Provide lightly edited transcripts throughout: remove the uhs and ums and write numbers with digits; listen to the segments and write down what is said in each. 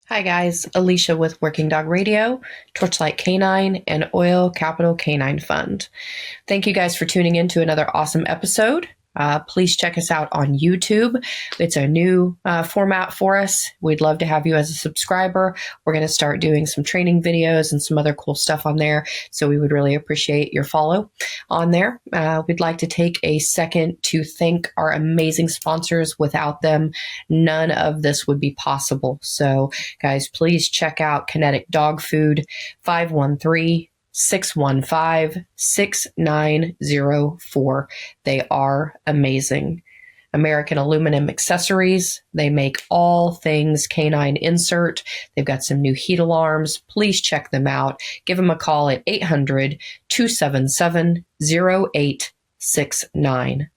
Hi guys, Alicia with Working Dog Radio, Torchlight Canine, and Oil Capital Canine Fund. Thank you guys for tuning in to another awesome episode. Please check us out on YouTube. It's a new format for us. We'd love to have you as a subscriber. We're going to start doing some training videos and some other cool stuff on there. So we would really appreciate your follow on there. We'd like to take a second to thank our amazing sponsors. Without them, none of this would be possible. So guys, please check out KINETIC Dog Food, 513-615-6904. They are amazing. American Aluminum Accessories. They make all things canine insert. They've got some new heat alarms. Please check them out. Give them a call at 800-277-0869.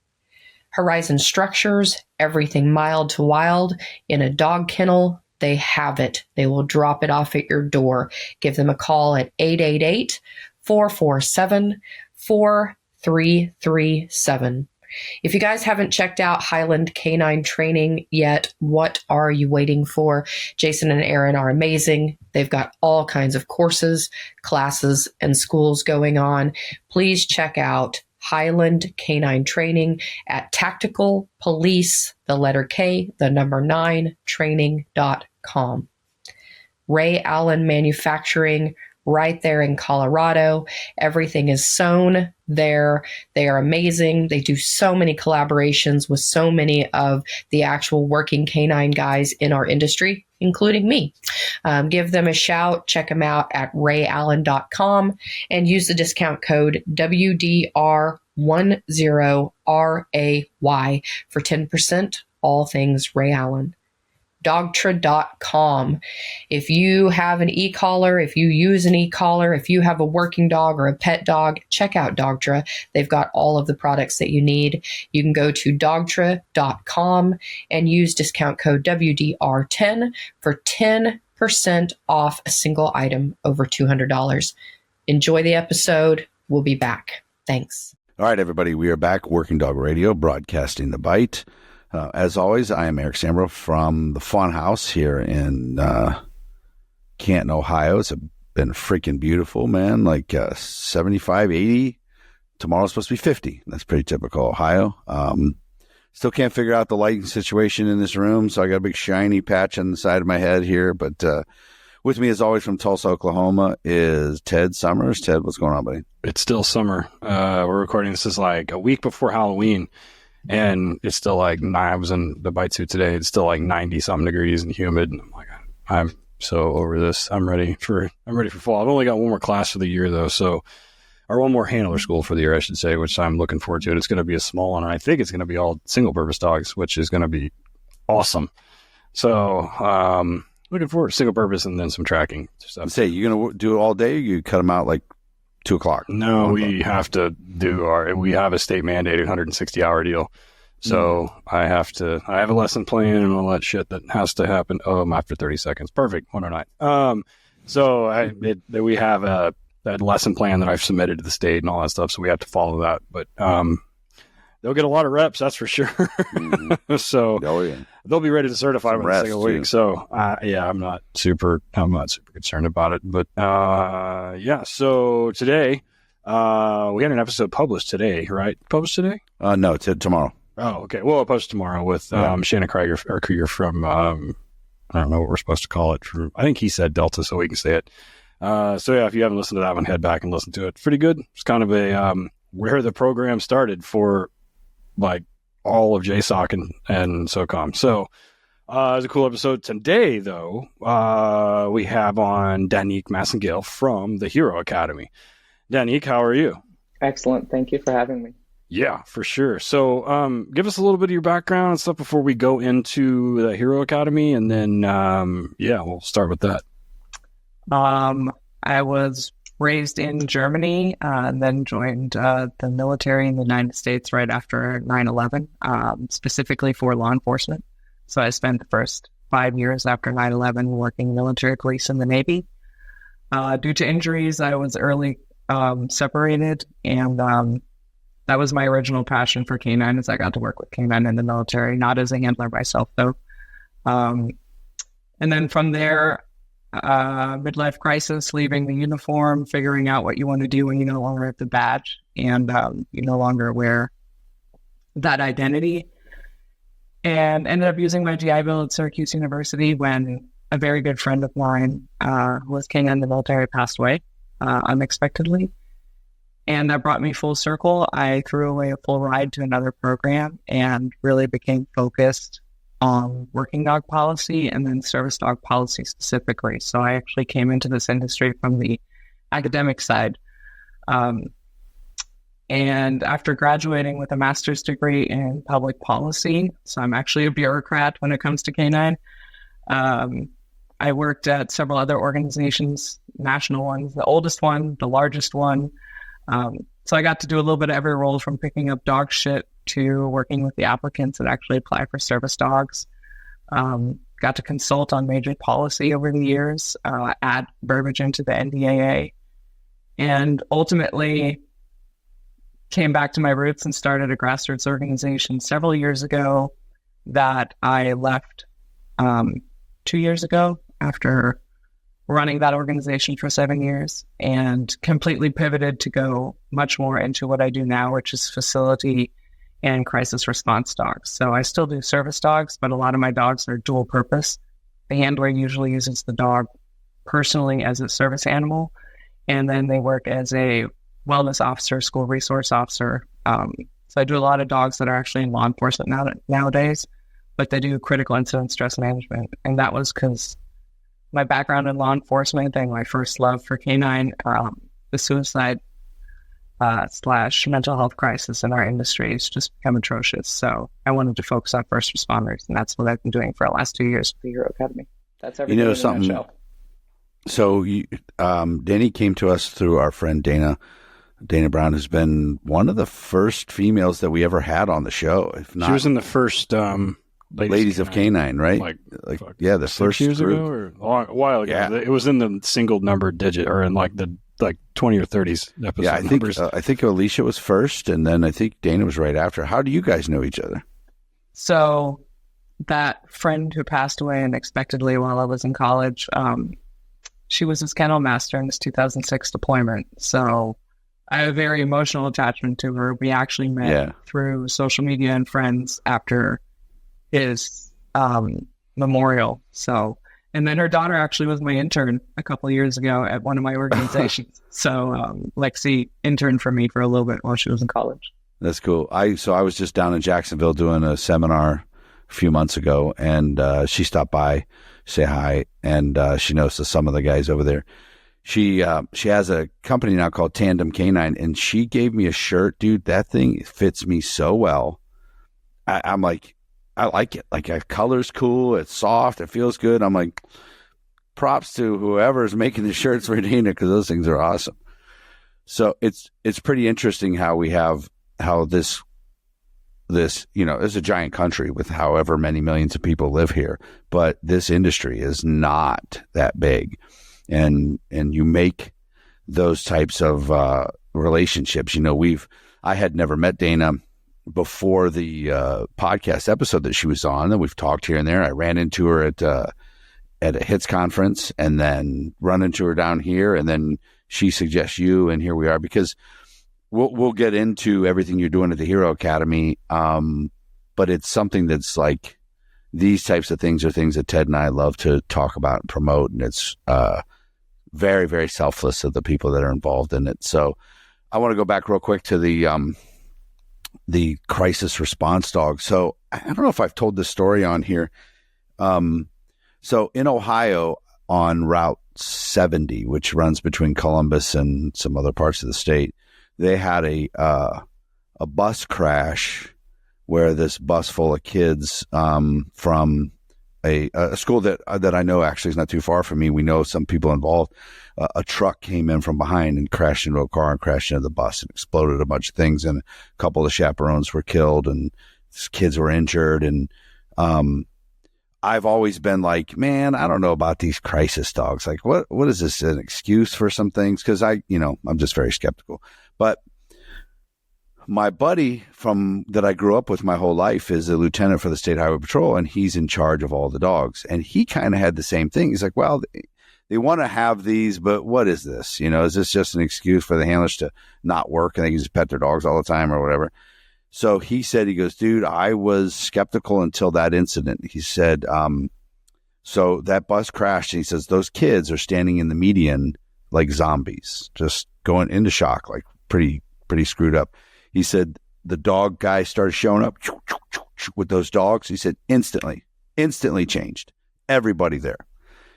Horizon Structures. Everything mild to wild in a dog kennel. They have it. They will drop it off at your door. Give them a call at 888-447-4337. If you guys haven't checked out Highland Canine Training yet, what are you waiting for? Jason and Aaron are amazing. They've got all kinds of courses, classes, and schools going on. Please check out Highland Canine Training at Tactical Police, the letter K, the number 9, training.com. Ray Allen Manufacturing, right there in Colorado. Everything is sewn there. They are amazing. They do so many collaborations with so many of the actual working canine guys in our industry, including me. Give them a shout. Check them out at rayallen.com and use the discount code WDR10RAY for 10%, all things Ray Allen. DOGTRA.com. If you have an e-collar, if you use an e-collar, if you have a working dog or a pet dog, check out DOGTRA. They've got all of the products that you need. You can go to DOGTRA.com and use discount code WDR10 for 10% off a single item over $200. Enjoy the episode. We'll be back. Thanks. All right, everybody. We are back. Working Dog Radio, broadcasting the bite. As always, I am Eric Sambro from the Fun House here in Canton, Ohio. It's been freaking beautiful, man. Like 75, 80. Tomorrow's supposed to be 50. That's pretty typical Ohio. Still can't figure out the lighting situation in this room, so I got a big shiny patch on the side of my head here. But with me, as always, from Tulsa, Oklahoma, is Ted Summers. Ted, what's going on, buddy? It's still summer. We're recording this is like a week before Halloween. And it's still like, I was in the bite suit today. It's still like 90-something degrees and humid. And I'm like, I'm so over this. I'm ready for fall. I've only got one more class for the year, though. So, or one more handler school for the year, I should say, which I'm looking forward to. And it's going to be a small one. And I think it's going to be all single-purpose dogs, which is going to be awesome. So, looking forward to single-purpose and then some tracking stuff. Say, you going to do it all day? Or you cut them out like 2 o'clock? No, we have to do we have a state mandated 160-hour deal. So I have a lesson plan and all that shit that has to happen. Oh, I'm after 30 seconds. Perfect. 109. We have that lesson plan that I've submitted to the state and all that stuff. So we have to follow that, but, they'll get a lot of reps. That's for sure. So they'll be ready to certify them in a single week. So, I'm not super concerned about it, but, so today, we had an episode published today, right? Published today? No, tomorrow. Oh, okay. Well, I'll post tomorrow with, Shannon Krieger from, I don't know what we're supposed to call it. I think he said Delta, so we can say it. If you haven't listened to that one, head back and listen to it. Pretty good. It's kind of a, where the program started for like all of JSOC and SOCOM. So, it was a cool episode. Today, though, we have on Danique Masingill from the Hero Academy. Danique, how are you? Excellent. Thank you for having me. Yeah, for sure. So, give us a little bit of your background and stuff before we go into the Hero Academy, and then, we'll start with that. I was raised in Germany, and then joined the military in the United States right after 9/11, specifically for law enforcement. So I spent the first 5 years after 9/11 working military police in the Navy. Due to injuries, I was early separated, and that was my original passion for canine, as I got to work with canine in the military, not as a handler myself, though. And then from there, midlife crisis, leaving the uniform, figuring out what you want to do when you no longer have the badge and you no longer wear that identity. And ended up using my GI Bill at Syracuse University when a very good friend of mine who was king in the military passed away unexpectedly. And that brought me full circle. I threw away a full ride to another program and really became focused on working dog policy and then service dog policy specifically. So I actually came into this industry from the academic side. And after graduating with a master's degree in public policy, so I'm actually a bureaucrat when it comes to canine, I worked at several other organizations, national ones, the oldest one, the largest one. So I got to do a little bit of every role from picking up dog shit to working with the applicants that actually apply for service dogs. Got to consult on major policy over the years, add verbiage into the NDAA, and ultimately came back to my roots and started a grassroots organization several years ago that I left 2 years ago after running that organization for 7 years, and completely pivoted to go much more into what I do now, which is facility and crisis response dogs. So I still do service dogs, but a lot of my dogs are dual purpose. The handler usually uses the dog personally as a service animal, and then they work as a wellness officer, school resource officer. So I do a lot of dogs that are actually in law enforcement nowadays, but they do critical incident stress management. And that was because my background in law enforcement and my first love for canine, the suicide / mental health crisis in our industry has just become atrocious. So I wanted to focus on first responders, and that's what I've been doing for the last 2 years with the Hero Academy. That's everything in a nutshell. So Danny came to us through our friend Dana Brown, who's been one of the first females that we ever had on the show. If not, she was in the first Ladies of Canine, right? Like yeah, the 6 first years group. ago or a while ago. Yeah. It was in the single number digit, or in like the 20 or 30s episode Yeah, numbers. I think Alicia was first, and then I think Dana was right after. How do you guys know each other? So that friend who passed away unexpectedly while I was in college, she was his kennel master in his 2006 deployment. So I have a very emotional attachment to her. We actually met through social media and friends after his memorial. So, and then her daughter actually was my intern a couple of years ago at one of my organizations. So Lexi interned for me for a little bit while she was in college. That's cool. I was just down in Jacksonville doing a seminar a few months ago, and she stopped by, say hi, and she knows some of the guys over there. She has a company now called Tandem Canine, and she gave me a shirt, dude. That thing fits me so well. I'm like, I like it. Like, the color's cool. It's soft. It feels good. I'm like, props to whoever's making the shirts for Dana, because those things are awesome. So it's pretty interesting how this, it's a giant country with however many millions of people live here, but this industry is not that big. And you make those types of relationships. I had never met Dana before the podcast episode that she was on, and we've talked here and there. I ran into her at a HITS conference, and then run into her down here, and then she suggests you, and here we are. Because we'll get into everything you're doing at the Hero Academy, but it's something that's like, these types of things are things that Ted and I love to talk about and promote, and it's very, very selfless of the people that are involved in it. So I want to go back real quick to the crisis response dog. So I don't know if I've told this story on here. So in Ohio, on Route 70, which runs between Columbus and some other parts of the state, they had a bus crash where this bus full of kids from a school that I know actually is not too far from me. We know some people involved. A truck came in from behind and crashed into a car and crashed into the bus and exploded a bunch of things. And a couple of chaperones were killed and kids were injured. And I've always been like, man, I don't know about these crisis dogs. Like, what is this, an excuse for some things? Because I'm just very skeptical. But my buddy that I grew up with my whole life is a lieutenant for the State Highway Patrol, and he's in charge of all the dogs. And he kind of had the same thing. He's like, well, they want to have these, but what is this? Is this just an excuse for the handlers to not work and they can just pet their dogs all the time or whatever? So he said, he goes, dude, I was skeptical until that incident. He said, so that bus crashed, and he says, those kids are standing in the median like zombies, just going into shock, like pretty screwed up. He said the dog guy started showing up with those dogs. He said instantly changed everybody there.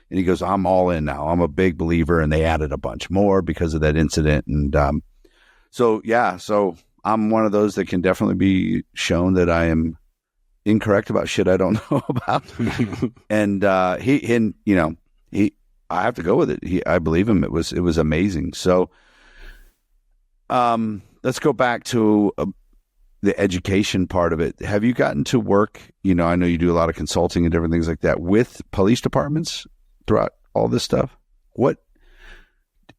And he goes, I'm all in now. I'm a big believer. And they added a bunch more because of that incident. And so I'm one of those that can definitely be shown that I am incorrect about shit I don't know about. And I have to go with it. I believe him. It was amazing. So let's go back to the education part of it. Have you gotten to work, I know you do a lot of consulting and different things like that with police departments throughout all this stuff. What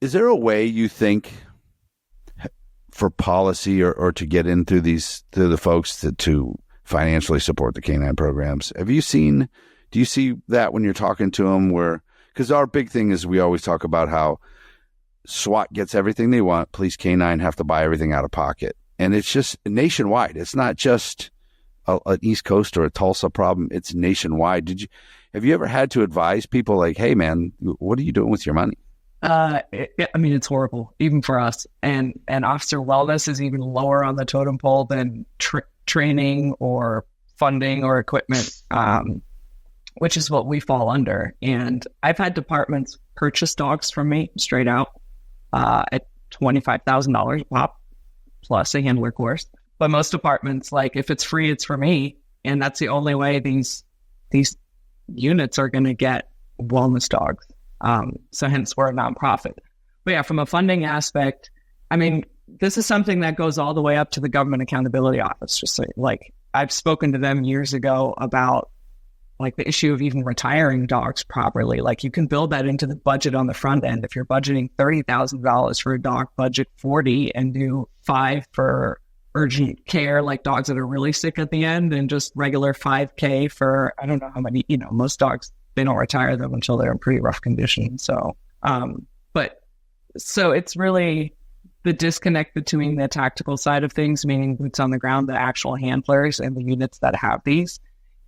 is there a way you think for policy or to get in through the folks to financially support the canine programs? Do you see that when you're talking to them because our big thing is we always talk about how SWAT gets everything they want. Police canine have to buy everything out of pocket. And it's just nationwide. It's not just an East Coast or a Tulsa problem. It's nationwide. Have you ever had to advise people like, hey man, what are you doing with your money? It's horrible, even for us. And officer wellness is even lower on the totem pole than training or funding or equipment, which is what we fall under. And I've had departments purchase dogs from me straight out at $25,000 a pop, plus a handler course. But most departments, like, if it's free, it's for me. And that's the only way these units are going to get wellness dogs. So hence we're a nonprofit. But yeah, from a funding aspect, this is something that goes all the way up to the Government Accountability Office. Just so, I've spoken to them years ago about the issue of even retiring dogs properly. You can build that into the budget on the front end. If you're budgeting $30,000 for a dog, budget 40 and do 5 for urgent care, like dogs that are really sick at the end, and just regular $5K for, I don't know how many, most dogs, they don't retire them until they're in pretty rough condition. So, so it's really the disconnect between the tactical side of things, meaning boots on the ground, the actual handlers and the units that have these,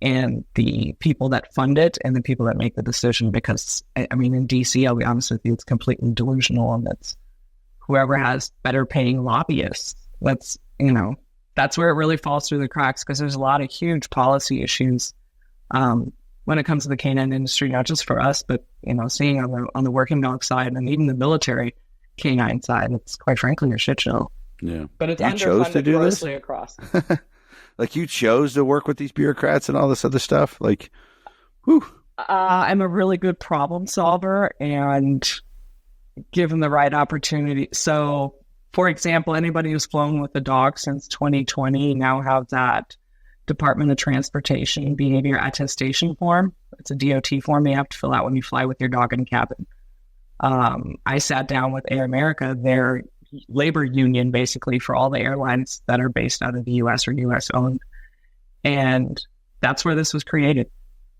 and the people that fund it and the people that make the decision. Because in DC, I'll be honest with you, it's completely delusional, and it's whoever has better paying lobbyists. That's where it really falls through the cracks, because there's a lot of huge policy issues when it comes to the canine industry, not just for us, but seeing on the working dog side and even the military canine side, it's quite frankly a shit show. Yeah, but it's underfunded grossly across. You chose to work with these bureaucrats and all this other stuff. Whew. I'm a really good problem solver, and given the right opportunity. So, for example, anybody who's flown with a dog since 2020 now have that Department of Transportation behavior attestation form. It's a DOT form you have to fill out when you fly with your dog in cabin. I sat down with Air America, their labor union, basically for all the airlines that are based out of the U.S. or U.S. owned. And that's where this was created.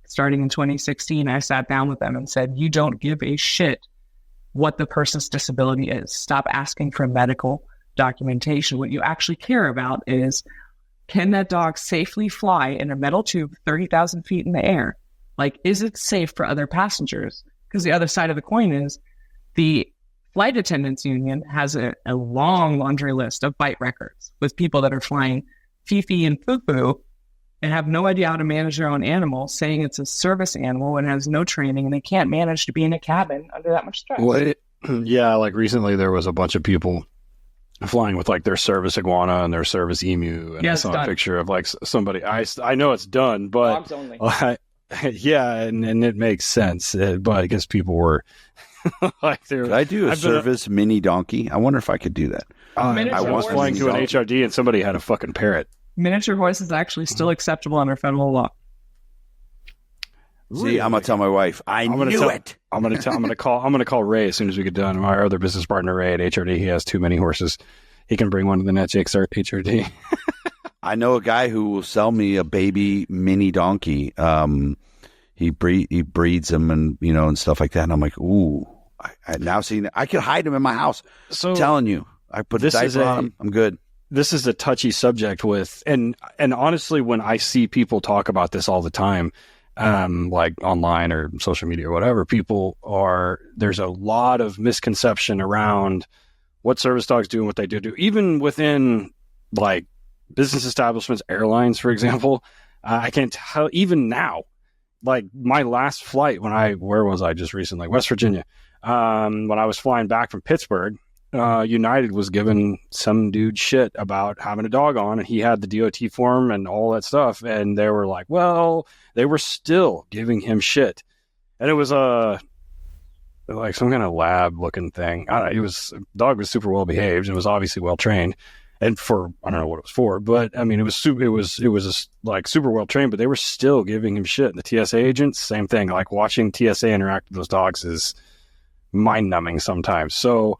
Starting in 2016, I sat down with them and said, you don't give a shit what the person's disability is. Stop asking for medical documentation. What you actually care about is, can that dog safely fly in a metal tube 30,000 feet in the air? Is it safe for other passengers? Because the other side of the coin is the flight attendants union has a long laundry list of bite records with people that are flying Fifi and Fufu and have no idea how to manage their own animal, saying it's a service animal and has no training, and they can't manage to be in a cabin under that much stress. Well, recently there was a bunch of people flying with their service iguana and their service emu, and I saw a picture of somebody. I know it's done, but dogs only. And it makes sense. But I guess people were could I do a service mini donkey? I wonder if I could do that. I was flying to an HRD and somebody had a fucking parrot. Miniature horse is actually still acceptable under federal law. See, I'm gonna tell my wife. I'm gonna call Ray as soon as we get done. Our other business partner, Ray at HRD, he has too many horses. he can bring one to the Nets HRD. I know a guy who will sell me a baby mini donkey. He breeds them and, you know, and stuff like that. And I'm like, ooh, I now see, I could hide him in my house. So I'm telling you, I put this diaper on him. I'm good. This is a touchy subject with, and honestly, when I see people talk about this all the time, like online or social media or whatever, there's a lot of misconception around what service dogs do and what they do. Even within like business establishments, airlines, for example, I can't tell, even now, like my last flight where was I just recently? West Virginia. When I was flying back from Pittsburgh, United was giving some dude shit about having a dog on, and he had the DOT form and all that stuff. And they were like, well, they were still giving him shit. And it was like some kind of lab looking thing. The dog was super well behaved and was obviously well trained. And I don't know what it was for, but I mean, it was like super well trained, but they were still giving him shit. And the TSA agents, same thing. Like watching TSA interact with those dogs is mind numbing sometimes. So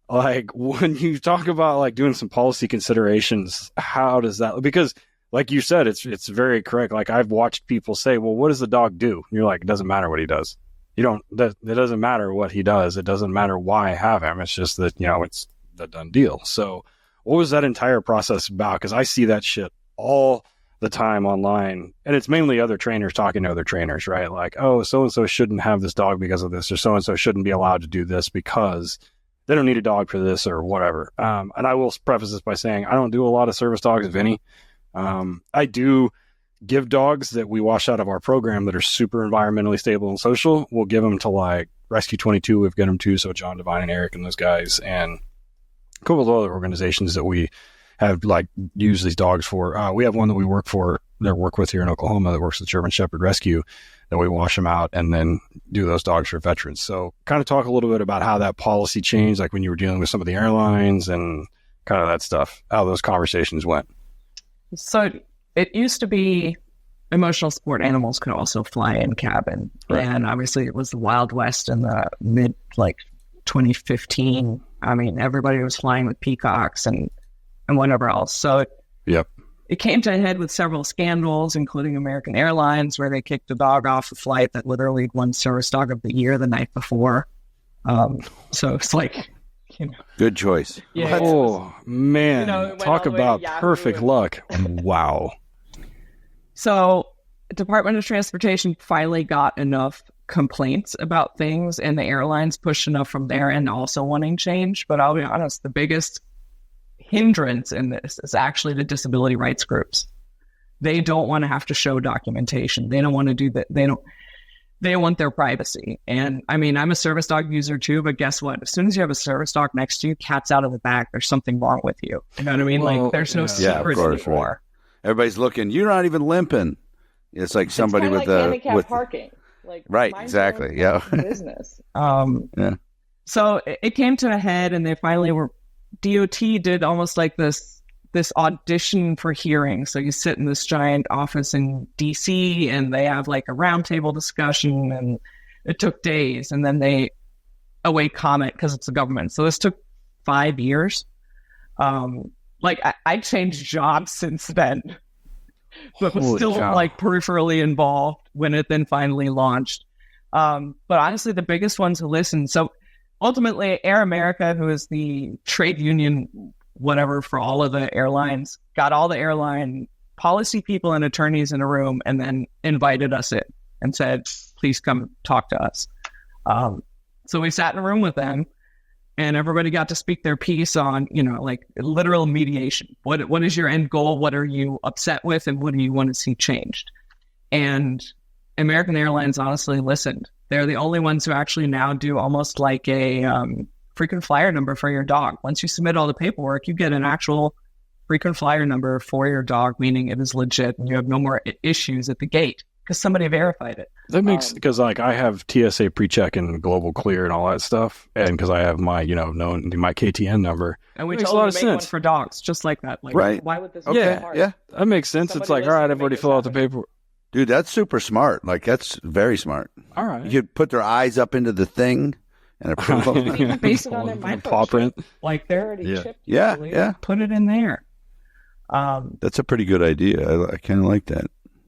like when you talk about like doing some policy considerations, how does that, because like you said, it's very correct. Like I've watched people say, well, what does the dog do? And you're like, it doesn't matter what he does. It doesn't matter what he does. It doesn't matter why I have him. It's just that, you know, it's the done deal. So what was that entire process about? Because I see that shit all the time online, and it's mainly other trainers talking to other trainers, right? Like, oh, so-and-so shouldn't have this dog because of this, or so-and-so shouldn't be allowed to do this because they don't need a dog for this or whatever. And I will preface this by saying I don't do a lot of service dogs, if any. I do give dogs that we wash out of our program that are super environmentally stable and social. We'll give them to like Rescue 22. We've got them to, so John Devine and Eric and those guys, and a couple of other organizations that we have like used these dogs for. We have one that we work with here in Oklahoma that works with German Shepherd Rescue, that we wash them out and then do those dogs for veterans. So kind of talk a little bit about how that policy changed, like when you were dealing with some of the airlines and kind of that stuff, how those conversations went. So it used to be emotional support animals could also fly in cabin. Right. And obviously it was the Wild West in the mid 2015. I mean, everybody was flying with peacocks and whatever else. So it came to a head with several scandals, including American Airlines, where they kicked a dog off a flight that literally won Service Dog of the Year the night before. So it's like, you know. Good choice. Yeah, oh, man. You know, talk about perfect luck. Wow. So Department of Transportation finally got enough complaints about things, and the airlines pushed enough from their end also wanting change. But I'll be honest, the biggest hindrance in this is actually the disability rights groups. They don't want to have to show documentation. They don't want to do that. They want their privacy. And I mean, I'm a service dog user too, but guess what? As soon as you have a service dog next to you, cat's out of the bag, there's something wrong with you. You know what I mean? Well, like there's no secrets anymore. Right. Everybody's looking. You're not even limping. It's like somebody it's with like handicap parking. Like right, exactly. Yeah. Business. Yeah. So it came to a head, and they finally were. DOT did almost like this audition for hearing. So you sit in this giant office in DC, and they have like a roundtable discussion, and it took days, and then they await comment because it's the government. So this took 5 years. I changed jobs since then, but was still like peripherally involved when it then finally launched. But honestly, the biggest ones who listened. So ultimately, Air America, who is the trade union, whatever, for all of the airlines, got all the airline policy people and attorneys in a room and then invited us in and said, please come talk to us. So we sat in a room with them, and everybody got to speak their piece on, you know, like literal mediation. What is your end goal? What are you upset with? And what do you want to see changed? And American Airlines honestly listened. They're the only ones who actually now do almost like a frequent flyer number for your dog. Once you submit all the paperwork, you get an actual frequent flyer number for your dog, meaning it is legit and you have no more issues at the gate because somebody verified it. That makes, because like I have TSA pre-check and global clear and all that stuff, and because I have my, you know, my KTN number, and we makes told a lot them of to make sense one for dogs, just like that. Like, right? Why would this? Okay. Be hard? Yeah, that makes sense. It's like, all right, everybody fill out the paperwork. Dude, that's super smart. Like, that's very smart. All right. You could put their eyes up into the thing and approve them. You can base it on their paw print. Like They're already Yeah. chipped. Yeah, usually. yeah. put it in there. That's a pretty good idea. I kind of like that.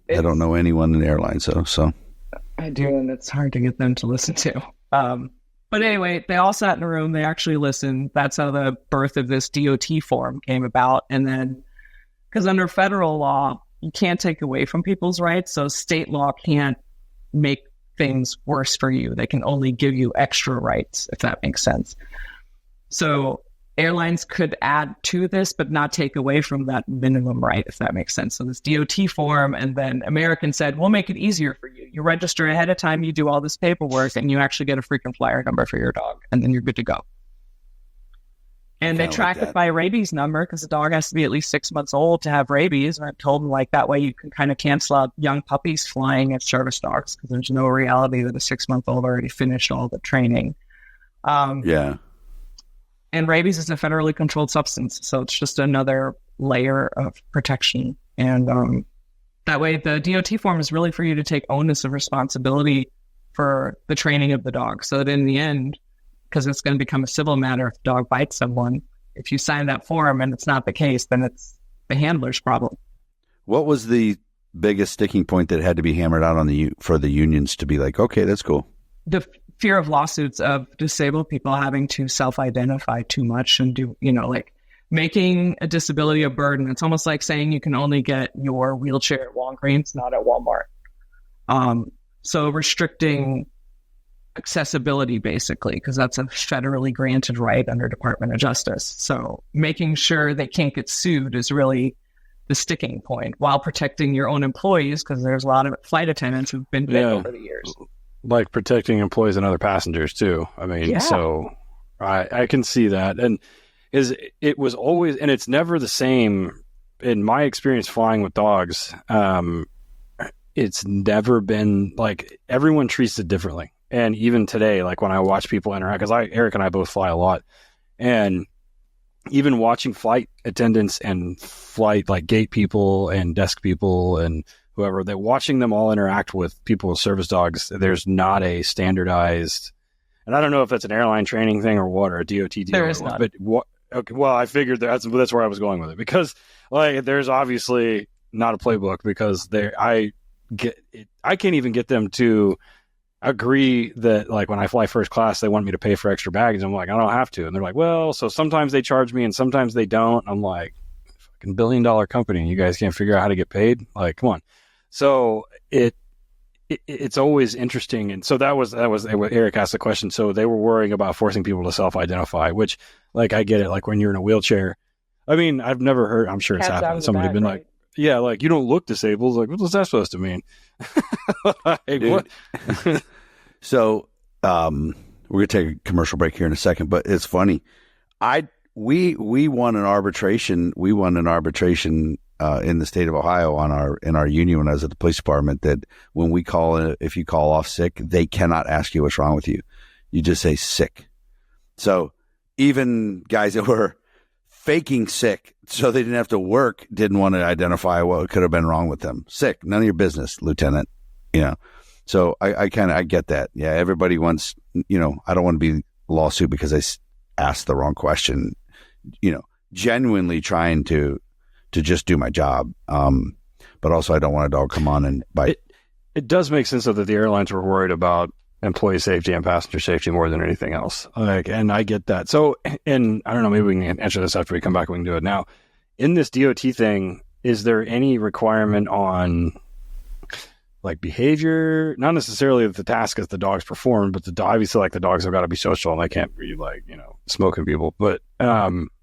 I don't know anyone in the airlines, so. I do, and it's hard to get them to listen to. But anyway, they all sat in a room. They actually listened. That's how the birth of this DOT form came about. And then, because under federal law, you can't take away from people's rights. So state law can't make things worse for you. They can only give you extra rights, if that makes sense. So airlines could add to this, but not take away from that minimum right, if that makes sense. So this DOT form, and then American said, we'll make it easier for you. You register ahead of time, you do all this paperwork, and you actually get a frequent flyer number for your dog, and then you're good to go. And they track it by rabies number, because the dog has to be at least 6 months old to have rabies. And I've told them, like, that way you can kind of cancel out young puppies flying as service dogs, because there's no reality that a 6-month-old already finished all the training. Yeah. And rabies is a federally controlled substance, so it's just another layer of protection. And that way, the DOT form is really for you to take onus of responsibility for the training of the dog, so that in the end, because it's going to become a civil matter if the dog bites someone, if you sign that form and it's not the case, then it's the handler's problem. What was the biggest sticking point that had to be hammered out on for the unions to be like, okay, that's cool? The fear of lawsuits of disabled people having to self-identify too much and do, like making a disability a burden. It's almost like saying you can only get your wheelchair at Walgreens, not at Walmart. So restricting accessibility, basically, because that's a federally granted right under Department of Justice. So making sure they can't get sued is really the sticking point, while protecting your own employees, because there's a lot of flight attendants who've been bit over the years. Like protecting employees and other passengers too. I mean, so I can see that. And it was always, and it's never the same in my experience flying with dogs. It's never been like, everyone treats it differently. And even today, like when I watch people interact, because Eric and I both fly a lot, and even watching flight attendants and flight like gate people and desk people and whoever, that watching them all interact with people with service dogs, there's not a standardized, and I don't know if that's an airline training thing or what, or a DOT deal. There is not. But okay, well, I figured that's where I was going with it, because like there's obviously not a playbook, because I can't even get them to agree that, like, when I fly first class, they want me to pay for extra baggage. I'm like, I don't have to. And they're like, well, so sometimes they charge me and sometimes they don't. I'm like, fucking $1 billion company. You guys can't figure out how to get paid? Like, come on. So it's always interesting. And so that was Eric asked the question. So they were worrying about forcing people to self-identify, which, like, I get it. Like when you're in a wheelchair, I mean, I've never heard, I'm sure it's happened. Somebody been like, yeah, like, you don't look disabled. Like, what's that supposed to mean? Like, what? So we're gonna take a commercial break here in a second, but it's funny. We won an arbitration. We won an arbitration in the state of Ohio in our union when I was at the police department, that when we if you call off sick, they cannot ask you what's wrong with you. You just say sick. So even guys that were faking sick so they didn't have to work didn't want to identify what could have been wrong with them. Sick, none of your business, Lieutenant. So I get that. Yeah, everybody wants, I don't want to be lawsuit because I asked the wrong question, genuinely trying to just do my job. But also I don't want a dog come on and bite. It does make sense, though, that the airlines were worried about employee safety and passenger safety more than anything else. And I get that. So, and I don't know, maybe we can answer this after we come back. We can do it now. In this DOT thing, is there any requirement on, like, behavior? Not necessarily that the task is the dogs perform, but obviously, like, the dogs have got to be social and they can't be, like, smoking people, but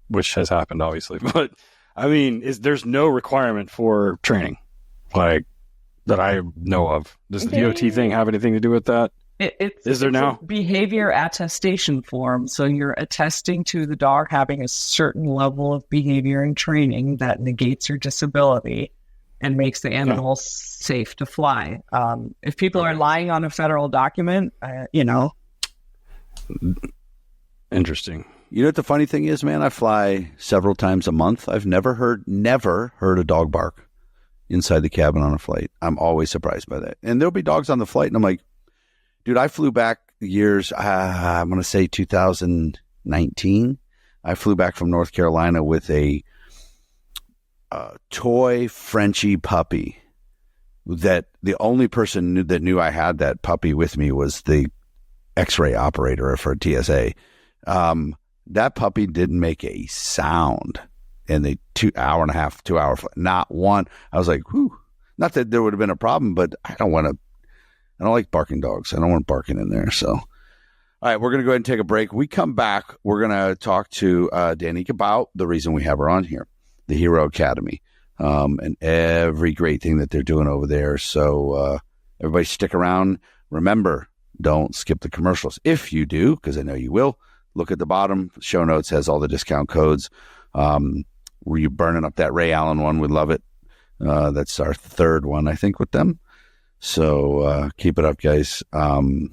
which has happened, obviously. But I mean, there's no requirement for training, like, that I know of. Does the DOT thing have anything to do with that? Is there now? A behavior attestation form. So you're attesting to the dog having a certain level of behavior and training that negates your disability and makes the animal safe to fly. If people are lying on a federal document, Interesting. You know what the funny thing is, man? I fly several times a month. I've never heard a dog bark inside the cabin on a flight. I'm always surprised by that. And there'll be dogs on the flight, and I'm like, dude, I flew back years, I'm going to say 2019, I flew back from North Carolina with a toy Frenchie puppy that the only person that knew I had that puppy with me was the X-ray operator for TSA. That puppy didn't make a sound in the 2 hour flight. Not one. I was like, whew. Not that there would have been a problem, but I don't like barking dogs. I don't want barking in there. So, all right, we're going to go ahead and take a break. We come back. We're going to talk to Danique about the reason we have her on here, the Hero Academy, and every great thing that they're doing over there. So everybody stick around. Remember, don't skip the commercials. If you do, because I know you will, look at the bottom. Show notes has all the discount codes. Were you burning up that Ray Allen one? We love it. That's our third one, I think, with them. So keep it up, guys. And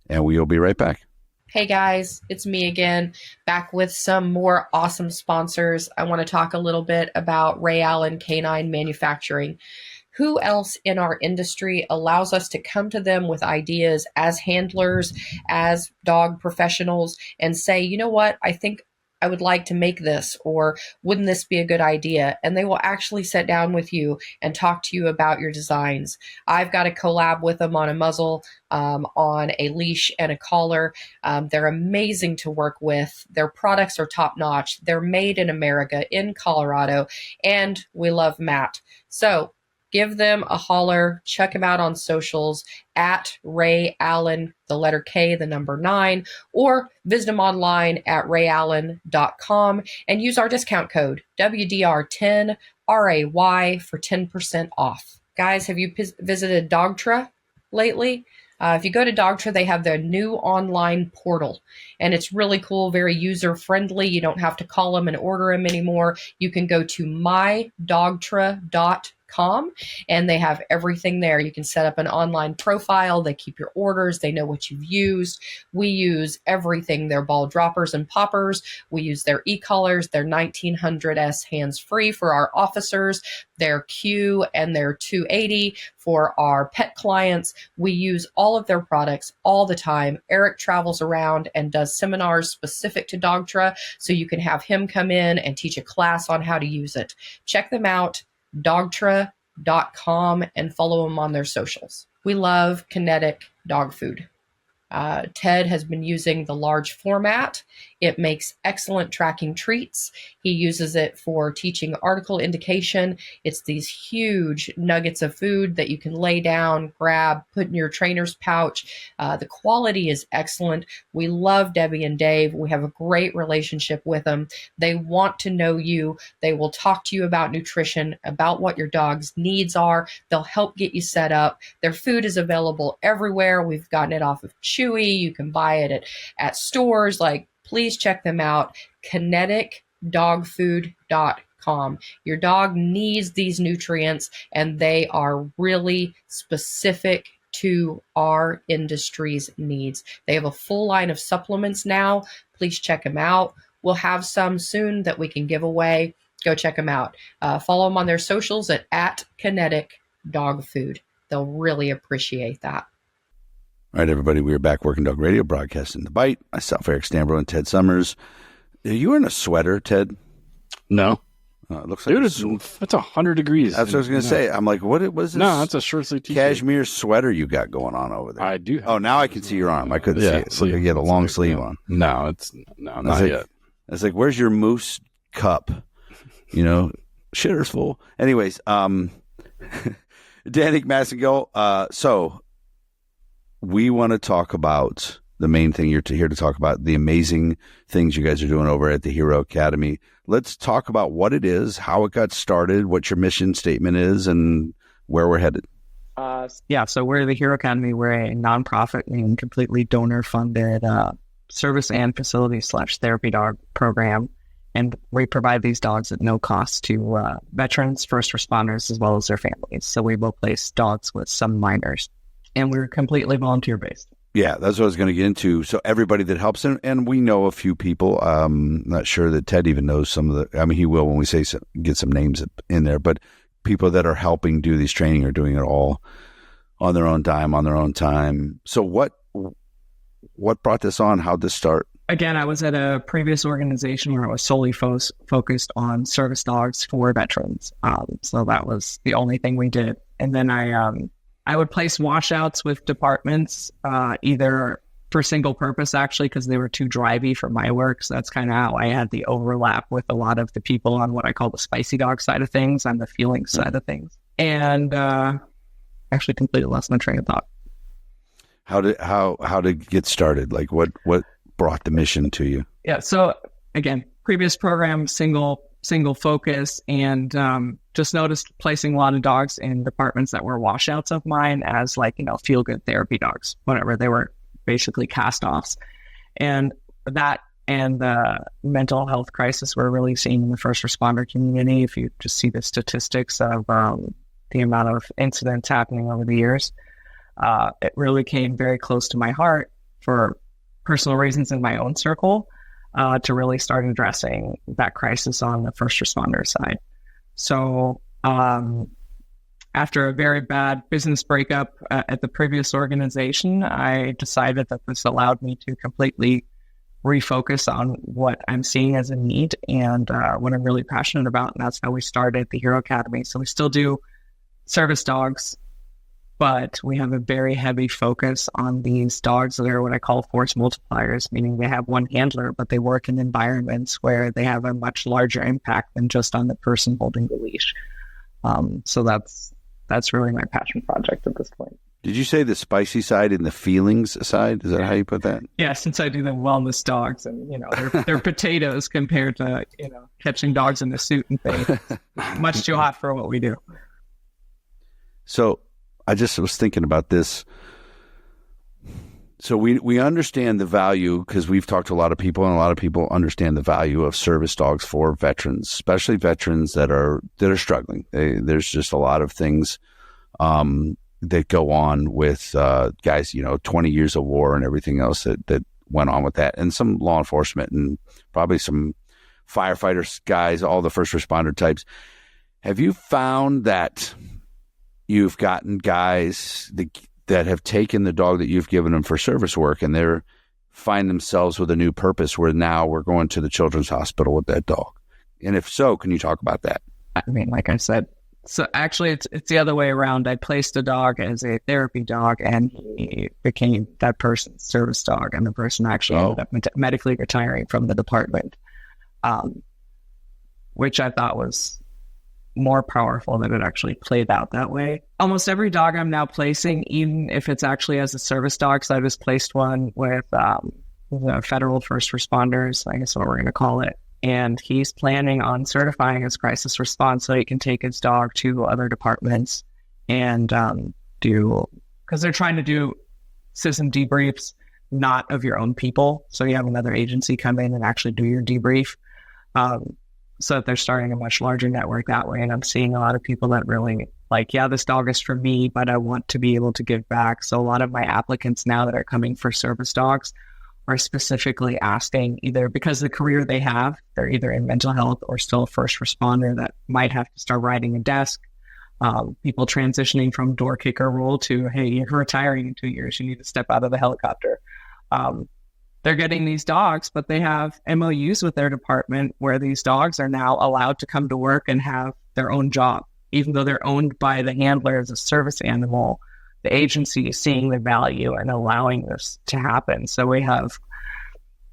we will be right back. Hey guys, it's me again, back with some more awesome sponsors. I want to talk a little bit about Ray Allen Canine Manufacturing. Who else in our industry allows us to come to them with ideas as handlers, as dog professionals, and say, you know what, I think I would like to make this, or wouldn't this be a good idea? And they will actually sit down with you and talk to you about your designs. I've got a collab with them on a muzzle, on a leash and a collar. They're amazing to work with. Their products are top notch. They're made in America, in Colorado, and we love Matt. So give them a holler. Check them out on socials at Ray Allen, the letter K, the number 9, or visit them online at rayallen.com and use our discount code WDR10 RAY for 10% off. Guys, have you visited DOGTRA lately? If you go to DOGTRA, they have their new online portal, and it's really cool, very user-friendly. You don't have to call them and order them anymore. You can go to mydogtra.com, and they have everything there. You can set up an online profile. They keep your orders. They know what you've used. We use everything, their ball droppers and poppers. We use their e-collars, their 1900S hands-free for our officers, their Q and their 280 for our pet clients. We use all of their products all the time. Eric travels around and does seminars specific to DOGTRA, so you can have him come in and teach a class on how to use it. Check them out, dogtra.com, and follow them on their socials. We love KINETIC dog food. Ted has been using the large format. It makes excellent tracking treats. He uses it for teaching article indication. It's these huge nuggets of food that you can lay down, grab, put in your trainer's pouch. The quality is excellent. We love Debbie and Dave. We have a great relationship with them. They want to know you. They will talk to you about nutrition, about what your dog's needs are. They'll help get you set up. Their food is available everywhere. We've gotten it off of Chewy. You can buy it at stores. Please check them out. KINETICdogfood.com. Your dog needs these nutrients, and they are really specific to our industry's needs. They have a full line of supplements now. Please check them out. We'll have some soon that we can give away. Go check them out. Follow them on their socials at KINETIC Dog Food. They'll really appreciate that. All right, everybody, we are back working dog radio, broadcasting the bite. Myself, Eric Stambro, and Ted Summers. Are you wearing a sweater, Ted? No. It looks like dude, it's 100 degrees. That's what I was going to say. I'm like, what is this? No, that's a short sleeve t-shirt. Cashmere sweater you got going on over there. I do. Oh, now I can see your arm. I couldn't see it. So you had a long sleeve on. No, not yet. It's like, where's your moose cup? Shitter's full. Anyways, Danique, Masingill. So we want to talk about the main thing you're here to talk about, the amazing things you guys are doing over at the Hero Academy. Let's talk about what it is, how it got started, what your mission statement is, and where we're headed. So we're the Hero Academy. We're a nonprofit and completely donor-funded service and facility/therapy dog program. And we provide these dogs at no cost to veterans, first responders, as well as their families. So we will place dogs with some minors. And we're completely volunteer-based. Yeah, that's what I was going to get into. So everybody that helps, and we know a few people. Not sure that Ted even knows some of the. I mean, he will when we say get some names in there. But people that are helping do these training are doing it all on their own dime, on their own time. So what what brought this on? How'd this start? Again, I was at a previous organization where I was solely focused on service dogs for veterans. So that was the only thing we did. And then I would place washouts with departments, either for single purpose, actually, because they were too drivey for my work. So that's kind of how I had the overlap with a lot of the people on what I call the spicy dog side of things, on the feeling side of things. And actually completely lost my train of thought. How did it get started? Like what brought the mission to you? Yeah. So again, previous program, single focus, and just noticed placing a lot of dogs in departments that were washouts of mine as feel good therapy dogs, whatever. They were basically cast-offs. And that and the mental health crisis we're really seeing in the first responder community, if you just see the statistics of the amount of incidents happening over the years, it really came very close to my heart for personal reasons in my own circle to really start addressing that crisis on the first responder side. So after a very bad business breakup at the previous organization, I decided that this allowed me to completely refocus on what I'm seeing as a need and what I'm really passionate about. And that's how we started the Hero Academy. So we still do service dogs, but we have a very heavy focus on these dogs that are what I call force multipliers, meaning they have one handler, but they work in environments where they have a much larger impact than just on the person holding the leash. So that's really my passion project at this point. Did you say the spicy side and the feelings side? Is that how you put that? Yeah, since I do the wellness dogs and, they're potatoes compared to, catching dogs in the suit and things. Much too hot for what we do. So I just was thinking about this. So we understand the value because we've talked to a lot of people, and a lot of people understand the value of service dogs for veterans, especially veterans that are struggling. There's just a lot of things that go on with guys, 20 years of war and everything else that went on with that, and some law enforcement and probably some firefighters, guys, all the first responder types. Have you found that you've gotten guys that have taken the dog that you've given them for service work and they're find themselves with a new purpose where now we're going to the children's hospital with that dog? And if so, can you talk about that? I mean, like I said, so actually it's the other way around. I placed a dog as a therapy dog and he became that person's service dog, and the person actually ended up medically retiring from the department, which I thought was more powerful that it actually played out that way. Almost every dog I'm now placing, even if it's actually as a service dog, so I just placed one with the federal first responders, I guess what we're going to call it. And he's planning on certifying as crisis response so he can take his dog to other departments and because they're trying to do system debriefs, not of your own people. So you have another agency come in and actually do your debrief. So that they're starting a much larger network that way. And I'm seeing a lot of people that really this dog is for me, but I want to be able to give back. So a lot of my applicants now that are coming for service dogs are specifically asking, either because of the career they have, they're either in mental health or still a first responder that might have to start riding a desk. People transitioning from door kicker role to, hey, you're retiring in 2 years, you need to step out of the helicopter. They're getting these dogs, but they have MOUs with their department where these dogs are now allowed to come to work and have their own job. Even though they're owned by the handler as a service animal, the agency is seeing the value and allowing this to happen. So we have,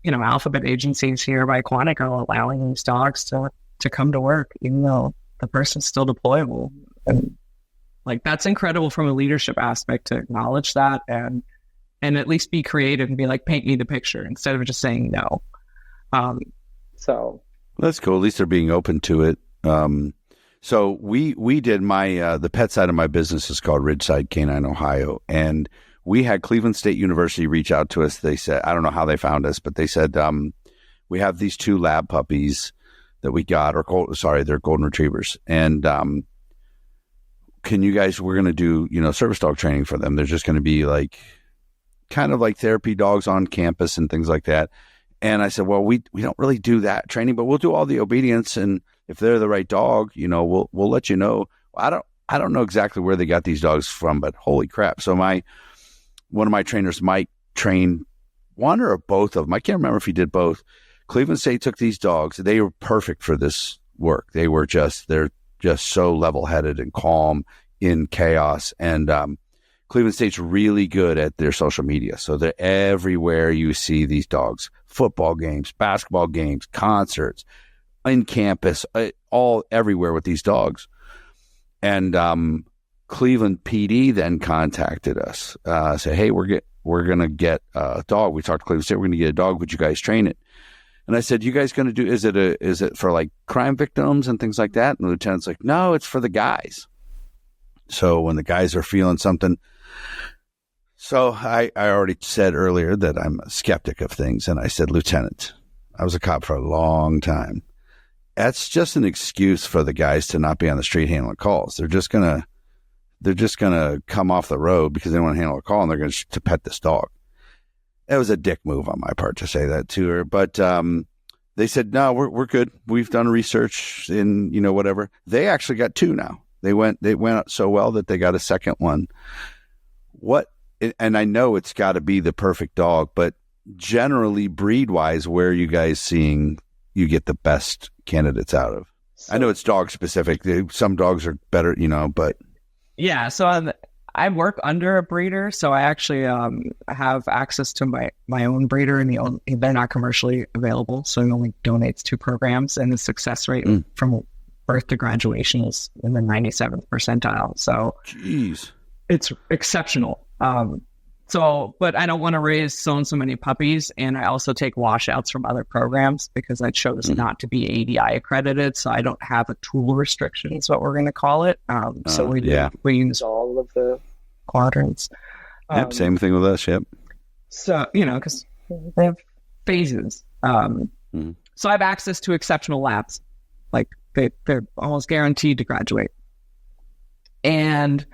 alphabet agencies here by Quantico allowing these dogs to come to work, even though the person's still deployable. And that's incredible from a leadership aspect to acknowledge that and at least be creative and be like, paint me the picture instead of just saying no. So that's cool. At least they're being open to it. So we did the pet side of my business is called Ridgeside Canine Ohio. And we had Cleveland State University reach out to us. They said, I don't know how they found us, but they said, we have these 2 lab puppies that we got, they're golden retrievers. And, can you guys, we're going to do, service dog training for them. They're just going to be kind of like therapy dogs on campus and things like that. And I said, well, we don't really do that training, but we'll do all the obedience. And if they're the right dog, we'll let you know. I don't know exactly where they got these dogs from, but holy crap. So one of my trainers, Mike, trained one or both of them. I can't remember if he did both. Cleveland State took these dogs. They were perfect for this work. They're just so level-headed and calm in chaos. And Cleveland State's really good at their social media. So they're everywhere you see these dogs. Football games, basketball games, concerts, in campus, all everywhere with these dogs. And Cleveland PD then contacted us, said, hey, we're going to get a dog. We talked to Cleveland State, we're going to get a dog. Would you guys train it? And I said, you guys going to do, is it for like crime victims and things like that? And the lieutenant's like, no, it's for the guys. So when the guys are feeling something. So I already said earlier that I'm a skeptic of things. And I said, Lieutenant, I was a cop for a long time. That's just an excuse for the guys to not be on the street handling calls. They're just going to come off the road because they want to handle a call and they're going to pet this dog. It was a dick move on my part to say that to her. But they said, no, we're good. We've done research in, whatever. They actually got 2 now. They went out so well that they got a second one. And I know it's got to be the perfect dog, but generally breed-wise, where are you guys seeing you get the best candidates out of? I know it's dog specific. Some dogs are better, but. Yeah, so I work under a breeder, so I actually have access to my own breeder, and they're not commercially available, so he only donates 2 programs, and the success rate from birth to graduation is in the 97th percentile. So, jeez, it's exceptional. But I don't want to raise so many puppies, and I also take washouts from other programs because I chose not to be ADI accredited, so I don't have a tool restriction, is what we're going to call it. So we use all of the quadrants. Yep, same thing with us, yep. So, because they have phases. So I have access to exceptional labs. Like, they're almost guaranteed to graduate. And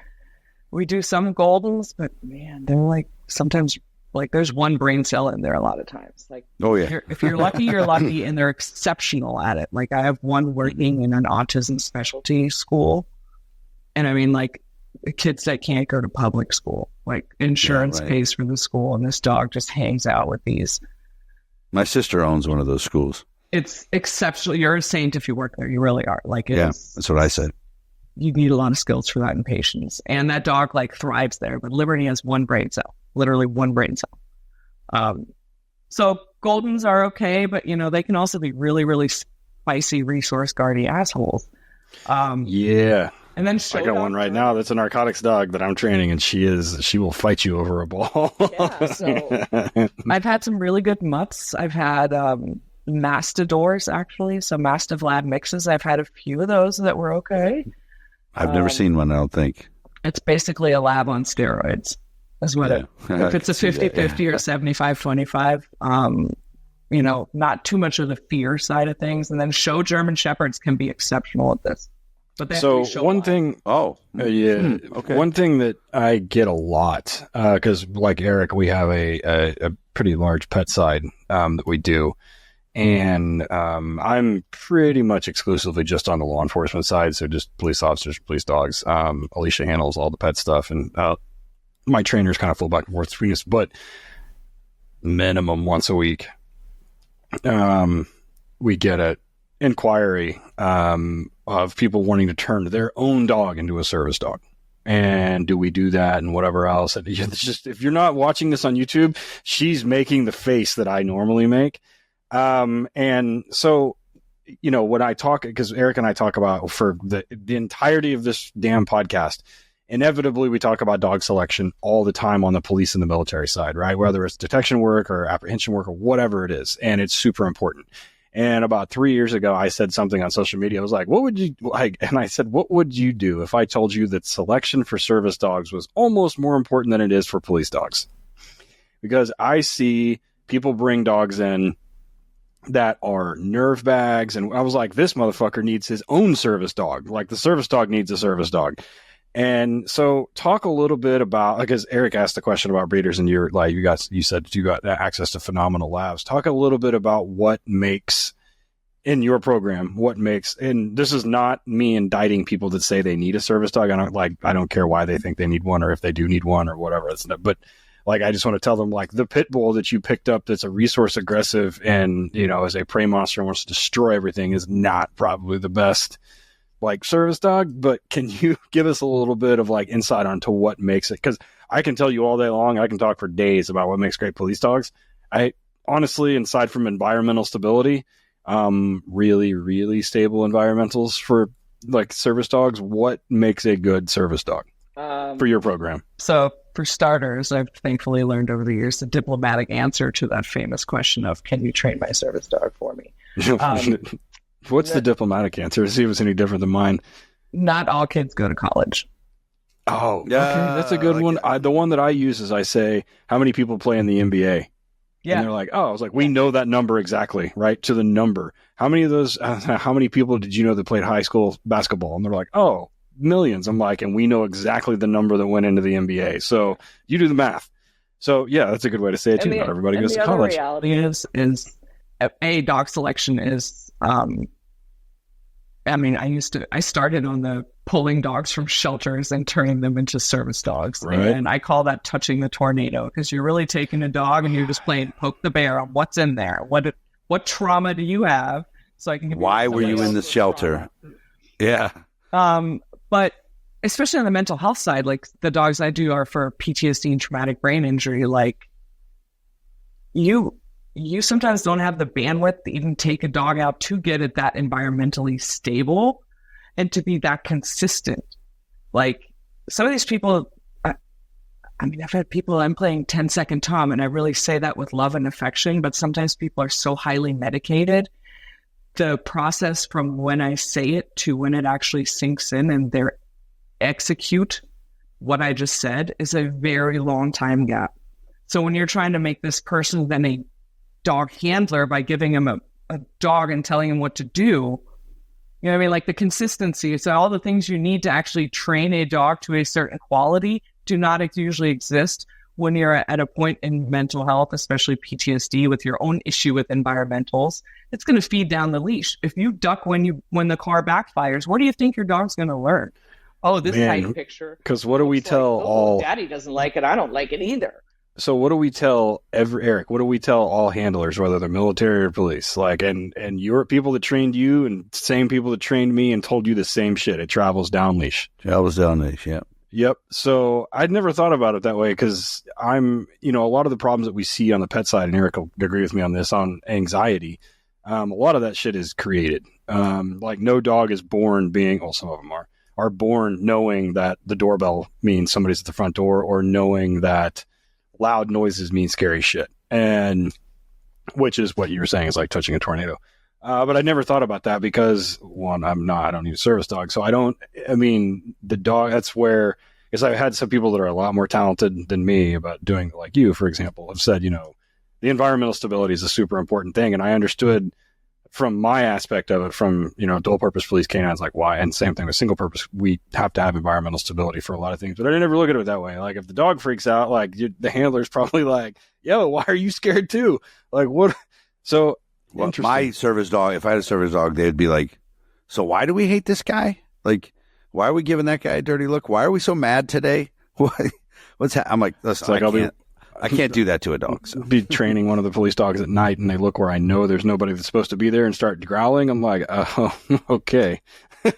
we do some Goldens, but man, they're like sometimes like there's one brain cell in there a lot of times. Like, oh yeah, if you're lucky, you're lucky, and they're exceptional at it. Like I have one working in an autism specialty school, and I mean like kids that can't go to public school, like insurance pays for the school, and this dog just hangs out with these. My sister owns one of those schools. It's exceptional. You're a saint if you work there. You really are. Like that's what I said. You need a lot of skills for that and patience. And that dog like thrives there. But Liberty has one brain cell, literally one brain cell. So Goldens are okay, but they can also be really, really spicy resource guardy assholes. Yeah. And then I got one right now that's a narcotics dog that I'm training, and she will fight you over a ball. Yeah. So I've had some really good mutts. I've had Mastadors actually, so Mastiff Lab mixes. I've had a few of those that were okay. I've never seen one, I don't think. It's basically a lab on steroids. That's what if it's a 50-50 or 75-25, not too much of the fear side of things. And then show German Shepherds can be exceptional at this. But so one thing, one thing that I get a lot, because like Eric, we have a pretty large pet side that we do. And I'm pretty much exclusively just on the law enforcement side, so just police officers, police dogs. Alicia handles all the pet stuff, and my trainers kind of flow back and forth between us, but minimum once a week, we get an inquiry of people wanting to turn their own dog into a service dog. And do we do that and whatever else? And it's just, if you're not watching this on YouTube, she's making the face that I normally make. And so, when I talk, because Eric and I talk about for the entirety of this damn podcast, inevitably we talk about dog selection all the time on the police and the military side, right? Whether it's detection work or apprehension work or whatever it is. And it's super important. And about 3 years ago, I said something on social media. I was like, what would you like? And I said, what would you do if I told you that selection for service dogs was almost more important than it is for police dogs? Because I see people bring dogs in that are nerve bags. And I was like, this motherfucker needs his own service dog. Like the service dog needs a service dog. And so talk a little bit about, because Eric asked the question about breeders and you said you got access to phenomenal labs. Talk a little bit about what makes in your program, and this is not me indicting people that say they need a service dog. I don't care why they think they need one or if they do need one or whatever. But Like, I just want to tell them, like, the pit bull that you picked up that's a resource aggressive and, you know, is a prey monster and wants to destroy everything is not probably the best, like, service dog. But can you give us a little bit of, like, insight onto what makes it? Because I can tell you all day long, I can talk for days about what makes great police dogs. I honestly, aside from environmental stability, really, really stable environmentals for, like, service dogs, what makes a good service dog for your program? So, for starters, I've thankfully learned over the years the diplomatic answer to that famous question of, can you train my service dog for me? What's the diplomatic answer? See if it's any different than mine. Not all kids go to college. Oh, okay. That's a good one. The one that I use is I say, how many people play in the NBA? Yeah. And they're like, oh, I was like, we know that number exactly, right? To the number. How many of those, how many people did you know that played high school basketball? And they're like, oh, millions. I'm like, and we know exactly the number that went into the NBA. So you do the math. So yeah, that's a good way to say it too. Not everybody goes to college. The reality is dog selection is, I started on the pulling dogs from shelters and turning them into service dogs. Right. And I call that touching the tornado, because you're really taking a dog and you're just playing poke the bear on what's in there. What trauma do you have? So I can give Why were you in the shelter? Yeah. But especially on the mental health side, like, the dogs I do are for PTSD and traumatic brain injury. Like, you sometimes don't have the bandwidth to even take a dog out to get it that environmentally stable and to be that consistent. Like, some of these people, I've had people, I'm playing 10-second Tom, and I really say that with love and affection, but sometimes people are so highly medicated. The process from when I say it to when it actually sinks in and they execute what I just said is a very long time gap. So when you're trying to make this person then a dog handler by giving him a dog and telling him what to do, you know what I mean? Like, the consistency. So all the things you need to actually train a dog to a certain quality do not usually exist when you're at a point in mental health, especially PTSD, with your own issue with environmentals. It's going to feed down the leash. If you duck when the car backfires, what do you think your dog's going to learn? Oh, this tight picture. Because what do we tell all? Daddy doesn't like it. I don't like it either. So what do we tell Eric? What do we tell all handlers, whether they're military or police? Like, and your people that trained you and same people that trained me and told you the same shit. It travels down leash. Travels down leash. Yeah. Yep. So I'd never thought about it that way, because I'm, a lot of the problems that we see on the pet side, and Eric will agree with me on this, on anxiety, a lot of that shit is created. Like, no dog is born being, well, some of them are born knowing that the doorbell means somebody's at the front door, or knowing that loud noises mean scary shit. And which is what you were saying is like touching a tornado. But I never thought about that because, one, I don't need a service dog. So the dog, that's where, because I've had some people that are a lot more talented than me about doing, like you, for example, have said, the environmental stability is a super important thing. And I understood from my aspect of it, from, dual purpose police canines, like why, and same thing with single purpose, we have to have environmental stability for a lot of things. But I didn't ever look at it that way. Like, if the dog freaks out, like, the handler's probably like, yo, why are you scared too? Like, what? So, well, my service dog, if I had a service dog, they'd be like, so why do we hate this guy? Like, why are we giving that guy a dirty look? Why are we so mad today? I'm like, listen, I can't do that to a dog. So. Be training one of the police dogs at night, and they look where I know there's nobody that's supposed to be there and start growling. I'm like, oh, okay. And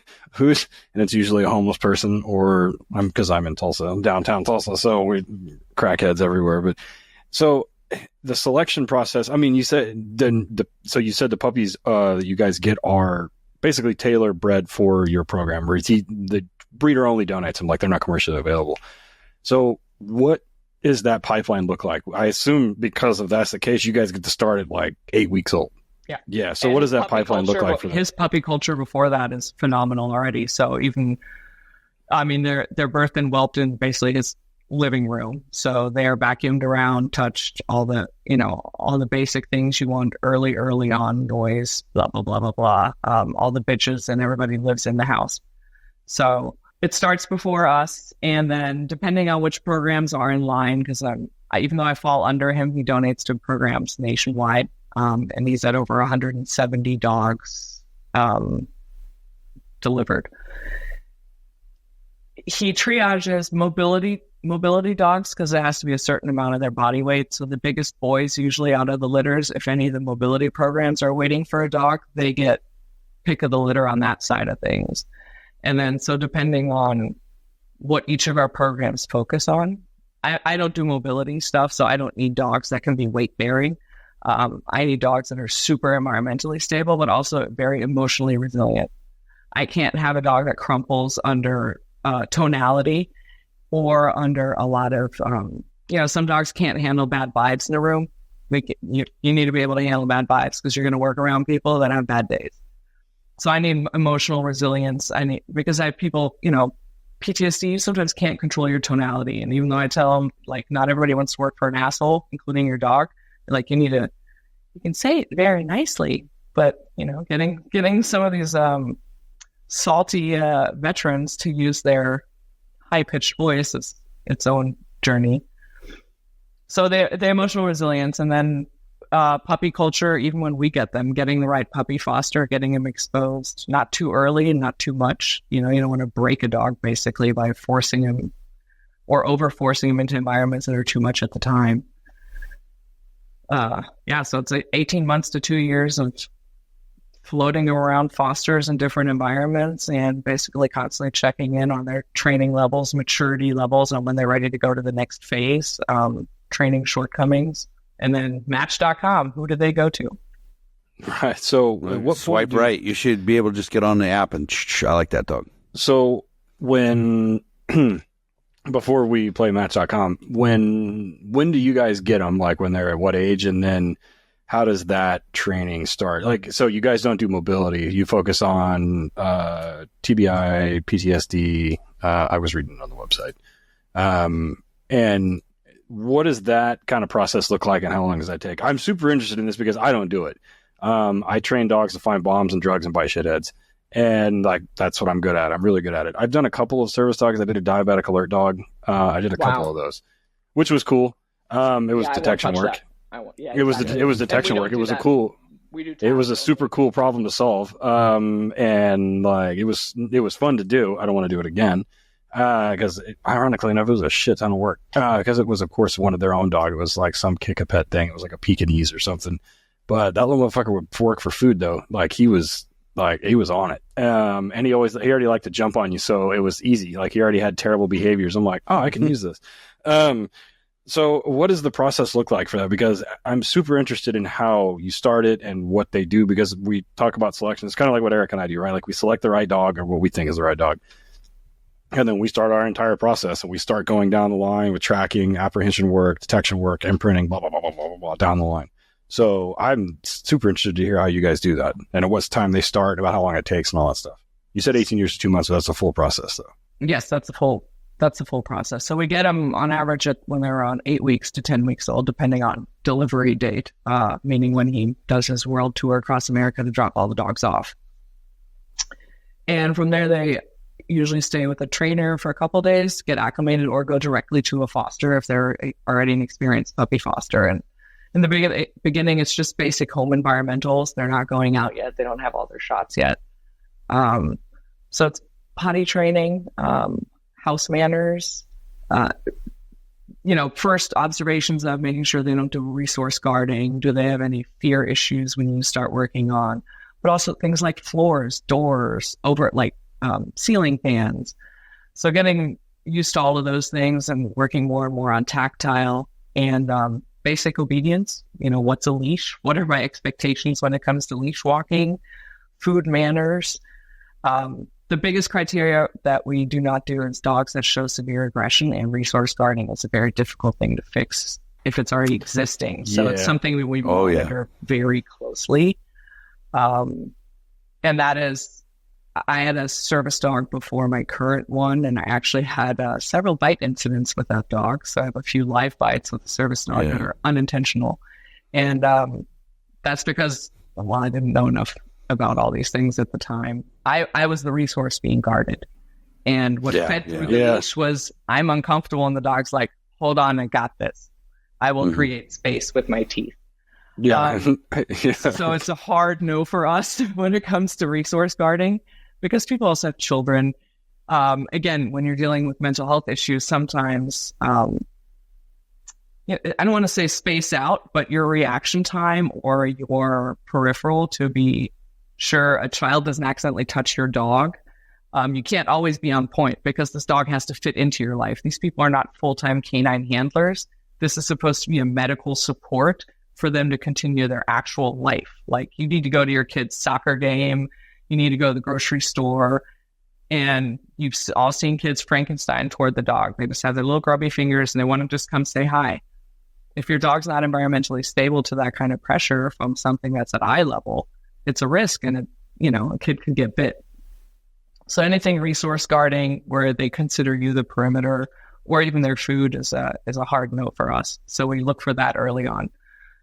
it's usually a homeless person, or because I'm in Tulsa, I'm downtown Tulsa, so we crackheads everywhere. But so the selection process, you said the puppies that you guys get are basically tailor bred for your program, where the breeder only donates them, like they're not commercially available. So what is that pipeline look like? I assume because of that's the case, you guys get to start at like 8 weeks old. Yeah. So what does that pipeline look like for them? His puppy culture before that is phenomenal already. So even, they're birthed and whelped in basically his living room. So they are vacuumed around, touched, all the basic things you want early on, noise, blah, blah, blah, blah, blah. All the bitches and everybody lives in the house. So it starts before us. And then depending on which programs are in line, because even though I fall under him, he donates to programs nationwide. And he's at over 170 dogs delivered. he triages mobility dogs because it has to be a certain amount of their body weight. So the biggest boys usually out of the litters, if any of the mobility programs are waiting for a dog, they get pick of the litter on that side of things. And then so depending on what each of our programs focus on, I don't do mobility stuff, so I don't need dogs that can be weight bearing. I need dogs that are super environmentally stable, but also very emotionally resilient. I can't have a dog that crumples under tonality or under a lot of, some dogs can't handle bad vibes in a room. You need to be able to handle bad vibes because you're going to work around people that have bad days. So I need emotional resilience. Because I have people, PTSD, you sometimes can't control your tonality. And even though I tell them, like, not everybody wants to work for an asshole, including your dog, like, you can say it very nicely, but, getting some of these salty veterans to use their high-pitched voice is its own journey. So the emotional resilience, and then puppy culture, even when we get them, getting the right puppy foster, getting them exposed, not too early and not too much. You don't want to break a dog basically by forcing him or over forcing him into environments that are too much at the time. So it's 18 months to 2 years of floating around fosters in different environments and basically constantly checking in on their training levels, maturity levels, and when they're ready to go to the next phase, training shortcomings. And then Match.com, who do they go to? Right. So what swipe right? You should be able to just get on the app and I like that dog. So when before we play Match.com, when do you guys get them? Like when they're at what age, and then how does that training start? Like, so you guys don't do mobility. You focus on TBI, PTSD. I was reading it on the website. And what does that kind of process look like, and how long does that take? I'm super interested in this because I don't do it. I train dogs to find bombs and drugs and bite shitheads. And like, that's what I'm good at. I'm really good at it. I've done a couple of service dogs. I did a diabetic alert dog. I did a couple of those, which was cool. It was detection work. It was detection work. It was it was a super cool problem to solve. And like, it was fun to do. I don't want to do it again. Because ironically enough, it was a shit ton of work. Because it was, of course, one of their own dog. It was like some kick-a-pet thing. It was like a Pekingese or something. But that little motherfucker would work for food, though. Like, he was on it. And he already liked to jump on you, so it was easy. Like, he already had terrible behaviors. I'm like, oh, I can use this. So what does the process look like for that? Because I'm super interested in how you start it and what they do, because we talk about selection. It's kind of like what Eric and I do, right? Like, we select the right dog, or what we think is the right dog. And then we start our entire process, and we start going down the line with tracking, apprehension work, detection work, imprinting, blah, blah, blah, blah, blah, blah, blah, down the line. So I'm super interested to hear how you guys do that, and at what time they start, about how long it takes, and all that stuff. You said 18 years to 2 months, so that's a full process, though. Yes, that's the full process. So we get them on average when they're around 8 weeks to 10 weeks old, depending on delivery date, meaning when he does his world tour across America to drop all the dogs off. And from there, they usually stay with a trainer for a couple days, get acclimated, or go directly to a foster if they're already an experienced puppy foster. And in the beginning, it's just basic home environmentals. They're not going out yet. They don't have all their shots yet. So it's potty training, house manners, first observations of making sure they don't do resource guarding. Do they have any fear issues when you start working on? But also things like floors, doors, ceiling fans. So getting used to all of those things and working more and more on tactile and basic obedience. What's a leash? What are my expectations when it comes to leash walking, food manners? The biggest criteria that we do not do is dogs that show severe aggression, and resource guarding is a very difficult thing to fix if it's already existing. So It's something we monitor very closely. And that is, I had a service dog before my current one, and I actually had several bite incidents with that dog. So I have a few live bites with the service dog that are unintentional. And that's because, I didn't know enough about all these things at the time. I was the resource being guarded. And what fed through the leash was, I'm uncomfortable, and the dog's like, hold on, I got this. I will create space with my teeth. So it's a hard no for us when it comes to resource guarding, because people also have children. Again, when you're dealing with mental health issues, sometimes, I don't want to say space out, but your reaction time or your peripheral to be sure a child doesn't accidentally touch your dog. You can't always be on point because this dog has to fit into your life. These people are not full-time canine handlers. This is supposed to be a medical support for them to continue their actual life. Like, you need to go to your kid's soccer game, you need to go to the grocery store, and you've all seen kids Frankenstein toward the dog. They just have their little grubby fingers and they want to just come say hi. If your dog's not environmentally stable to that kind of pressure from something that's at eye level, it's a risk, and a kid could get bit. So anything resource guarding where they consider you the perimeter, or even their food is a hard no for us. So we look for that early on.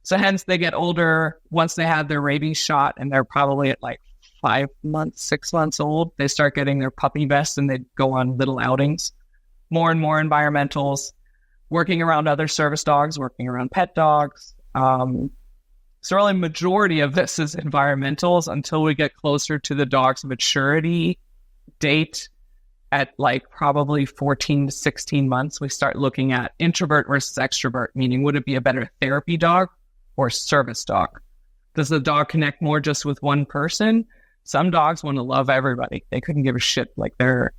So hence they get older. Once they have their rabies shot and they're probably at like 5 months, 6 months old, they start getting their puppy vest and they go on little outings. More and more environmentals, working around other service dogs, working around pet dogs. So really majority of this is environmentals until we get closer to the dog's maturity date at like probably 14 to 16 months. We start looking at introvert versus extrovert, meaning would it be a better therapy dog or service dog? Does the dog connect more just with one person? Some dogs want to love everybody. They couldn't give a shit. Like they're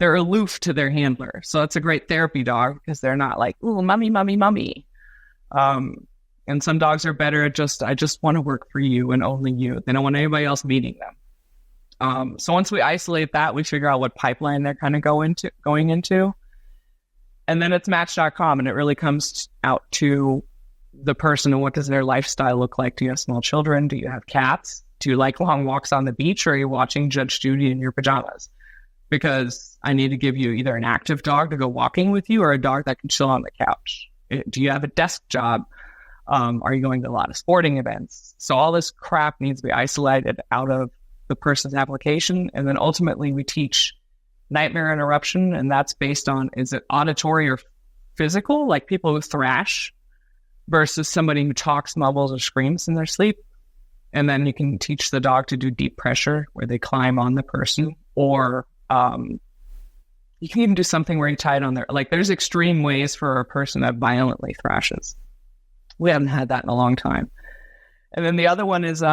aloof to their handler. So it's a great therapy dog because they're not like, ooh, mummy, mummy, mummy. And some dogs are better at I just want to work for you and only you. They don't want anybody else meeting them. So once we isolate that, we figure out what pipeline they're kind of going into. And then it's match.com, and it really comes out to the person and what does their lifestyle look like. Do you have small children? Do you have cats? Do you like long walks on the beach, or are you watching Judge Judy in your pajamas? Because I need to give you either an active dog to go walking with you or a dog that can chill on the couch. Do you have a desk job? Are you going to a lot of sporting events? So all this crap needs to be isolated out of the person's application. And then ultimately we teach nightmare interruption. And that's based on, is it auditory or physical? Like people who thrash versus somebody who talks, mumbles, or screams in their sleep. And then you can teach the dog to do deep pressure where they climb on the person, or you can even do something where you tie it on their, like there's extreme ways for a person that violently thrashes. We haven't had that in a long time. And then the other one is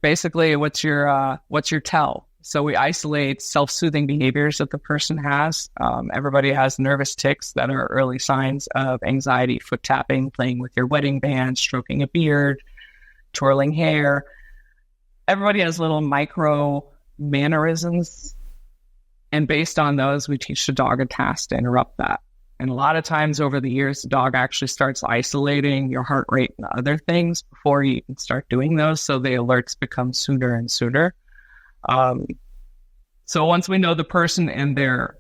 basically what's your tell. So we isolate self-soothing behaviors that the person has. Everybody has nervous tics that are early signs of anxiety: foot tapping, playing with your wedding band, stroking a beard, twirling hair. Everybody has little micro mannerisms. And based on those, we teach the dog a task to interrupt that. And a lot of times over the years, the dog actually starts isolating your heart rate and other things before you can start doing those. So the alerts become sooner and sooner. So once we know the person and their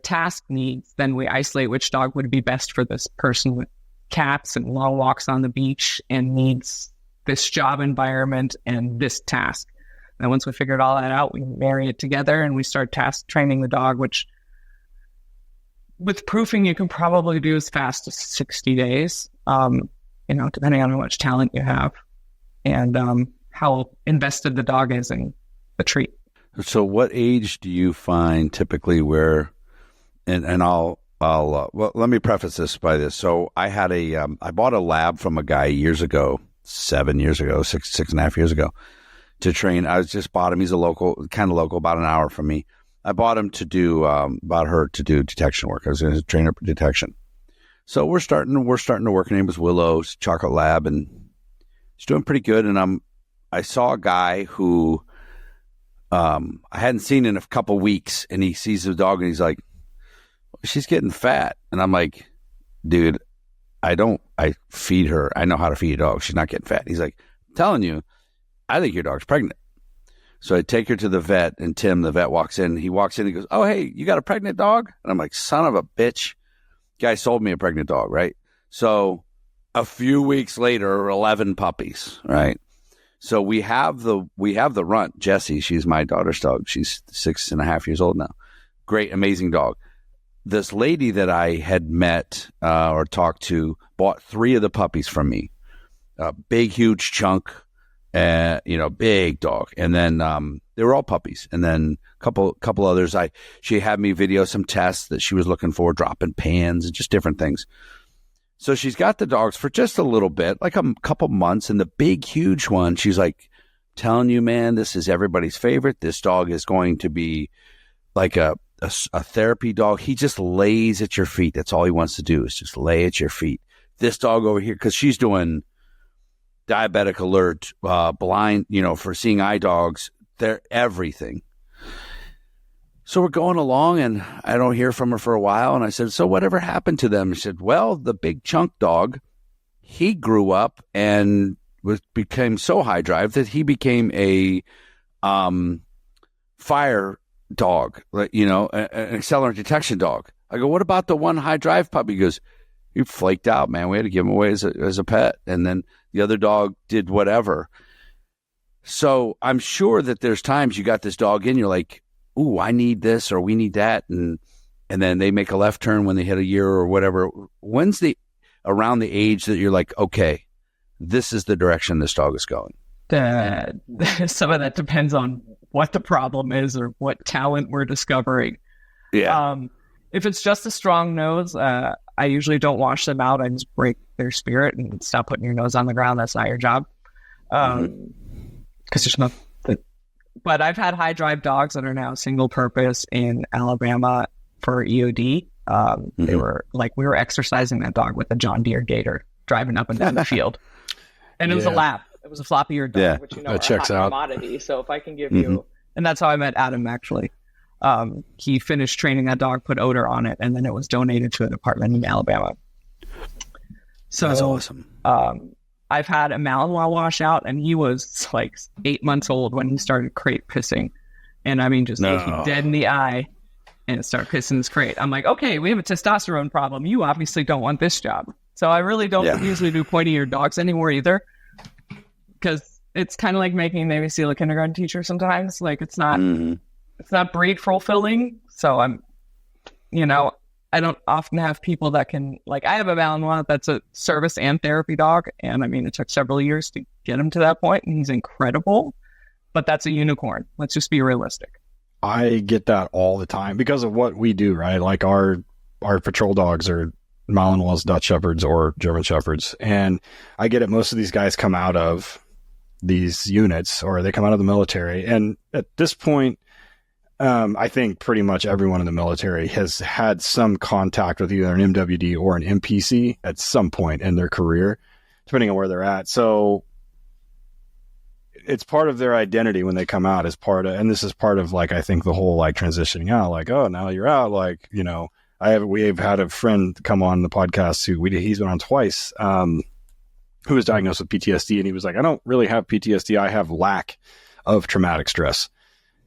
task needs, then we isolate which dog would be best for this person with cats and long walks on the beach and needs this job environment and this task. And once we figured all that out, we marry it together and we start task training the dog, which with proofing, you can probably do as fast as 60 days, depending on how much talent you have and how invested the dog is in the treat. So what age do you find typically where, and well, let me preface this by this. So I had I bought a lab from a guy years ago, 7 years ago, six and a half years ago, to train. I just bought him. He's kind of local, about an hour from me. I bought him to do detection work. I was going to train her for detection. So we're starting to work. Her name was Willow, Chocolate Lab, and she's doing pretty good. And I saw a guy who I hadn't seen in a couple weeks, and he sees the dog and he's like, she's getting fat. And I'm like, dude, I feed her. I know how to feed a dog. She's not getting fat. He's like, I'm telling you, I think your dog's pregnant. So I take her to the vet, and Tim, the vet, walks in. He walks in and goes, oh, hey, you got a pregnant dog? And I'm like, son of a bitch. Guy sold me a pregnant dog, right? So a few weeks later, 11 puppies, right? So we have the runt, Jessie. She's my daughter's dog. She's 6.5 years old now. Great, amazing dog. This lady that I had met or talked to bought 3 of the puppies from me. A big, huge chunk. Big dog. And then They were all puppies. And then a couple others, she had me video some tests that she was looking for, dropping pans and just different things. So she's got the dogs for just a little bit, like a couple months. And the big, huge one, she's like, telling you, man, this is everybody's favorite. This dog is going to be like a therapy dog. He just lays at your feet. That's all he wants to do is just lay at your feet. This dog over here, because she's doing diabetic alert, blind, for seeing eye dogs. They're everything. So we're going along, and I don't hear from her for a while. And I said, so whatever happened to them? She said, well, the big chunk dog, he grew up and became so high drive that he became a fire dog, an accelerant detection dog. I go, what about the one high drive puppy? He goes, he flaked out, man. We had to give him away as a pet. And then the other dog did whatever. So I'm sure that there's times you got this dog in, you're like, ooh, I need this or we need that. And then they make a left turn when they hit a year or whatever. When's around the age that you're like, okay, this is the direction this dog is going? Some of that depends on what the problem is or what talent we're discovering. Yeah. If it's just a strong nose, I usually don't wash them out. I just break their spirit and stop putting your nose on the ground. That's not your job. Because there's no. But I've had high drive dogs that are now single purpose in Alabama for EOD. They were like, we were exercising that dog with a John Deere Gator driving up and down the field. And it was a lap. It was a floppy-eared dog, which that checks out. Commodity. So if I can give you, and that's how I met Adam. Actually, he finished training that dog, put odor on it, and then it was donated to a department in Alabama. So that's awesome. I've had a Malinois wash out, and he was like 8 months old when he started crate pissing, and I mean just look you dead in the eye and start pissing his crate. I'm like, okay, we have a testosterone problem. You obviously don't want this job. So I really don't usually do pointy-eared dogs anymore either, because it's kind of like making Navy SEAL a kindergarten teacher sometimes. Like it's not breed fulfilling. So I'm, I don't often have people that can, like, I have a Malinois that's a service and therapy dog. And I mean, it took several years to get him to that point, and he's incredible, but that's a unicorn. Let's just be realistic. I get that all the time because of what we do, right? Like our patrol dogs are Malinois, Dutch Shepherds, or German Shepherds. And I get it. Most of these guys come out of these units or they come out of the military. And at this point, I think pretty much everyone in the military has had some contact with either an MWD or an MPC at some point in their career, depending on where they're at. So it's part of their identity when they come out as part of, and this is part of like, I think the whole like transitioning out, like, oh, now you're out. Like, we've had a friend come on the podcast he's been on twice, who was diagnosed with PTSD. And he was like, I don't really have PTSD. I have lack of traumatic stress.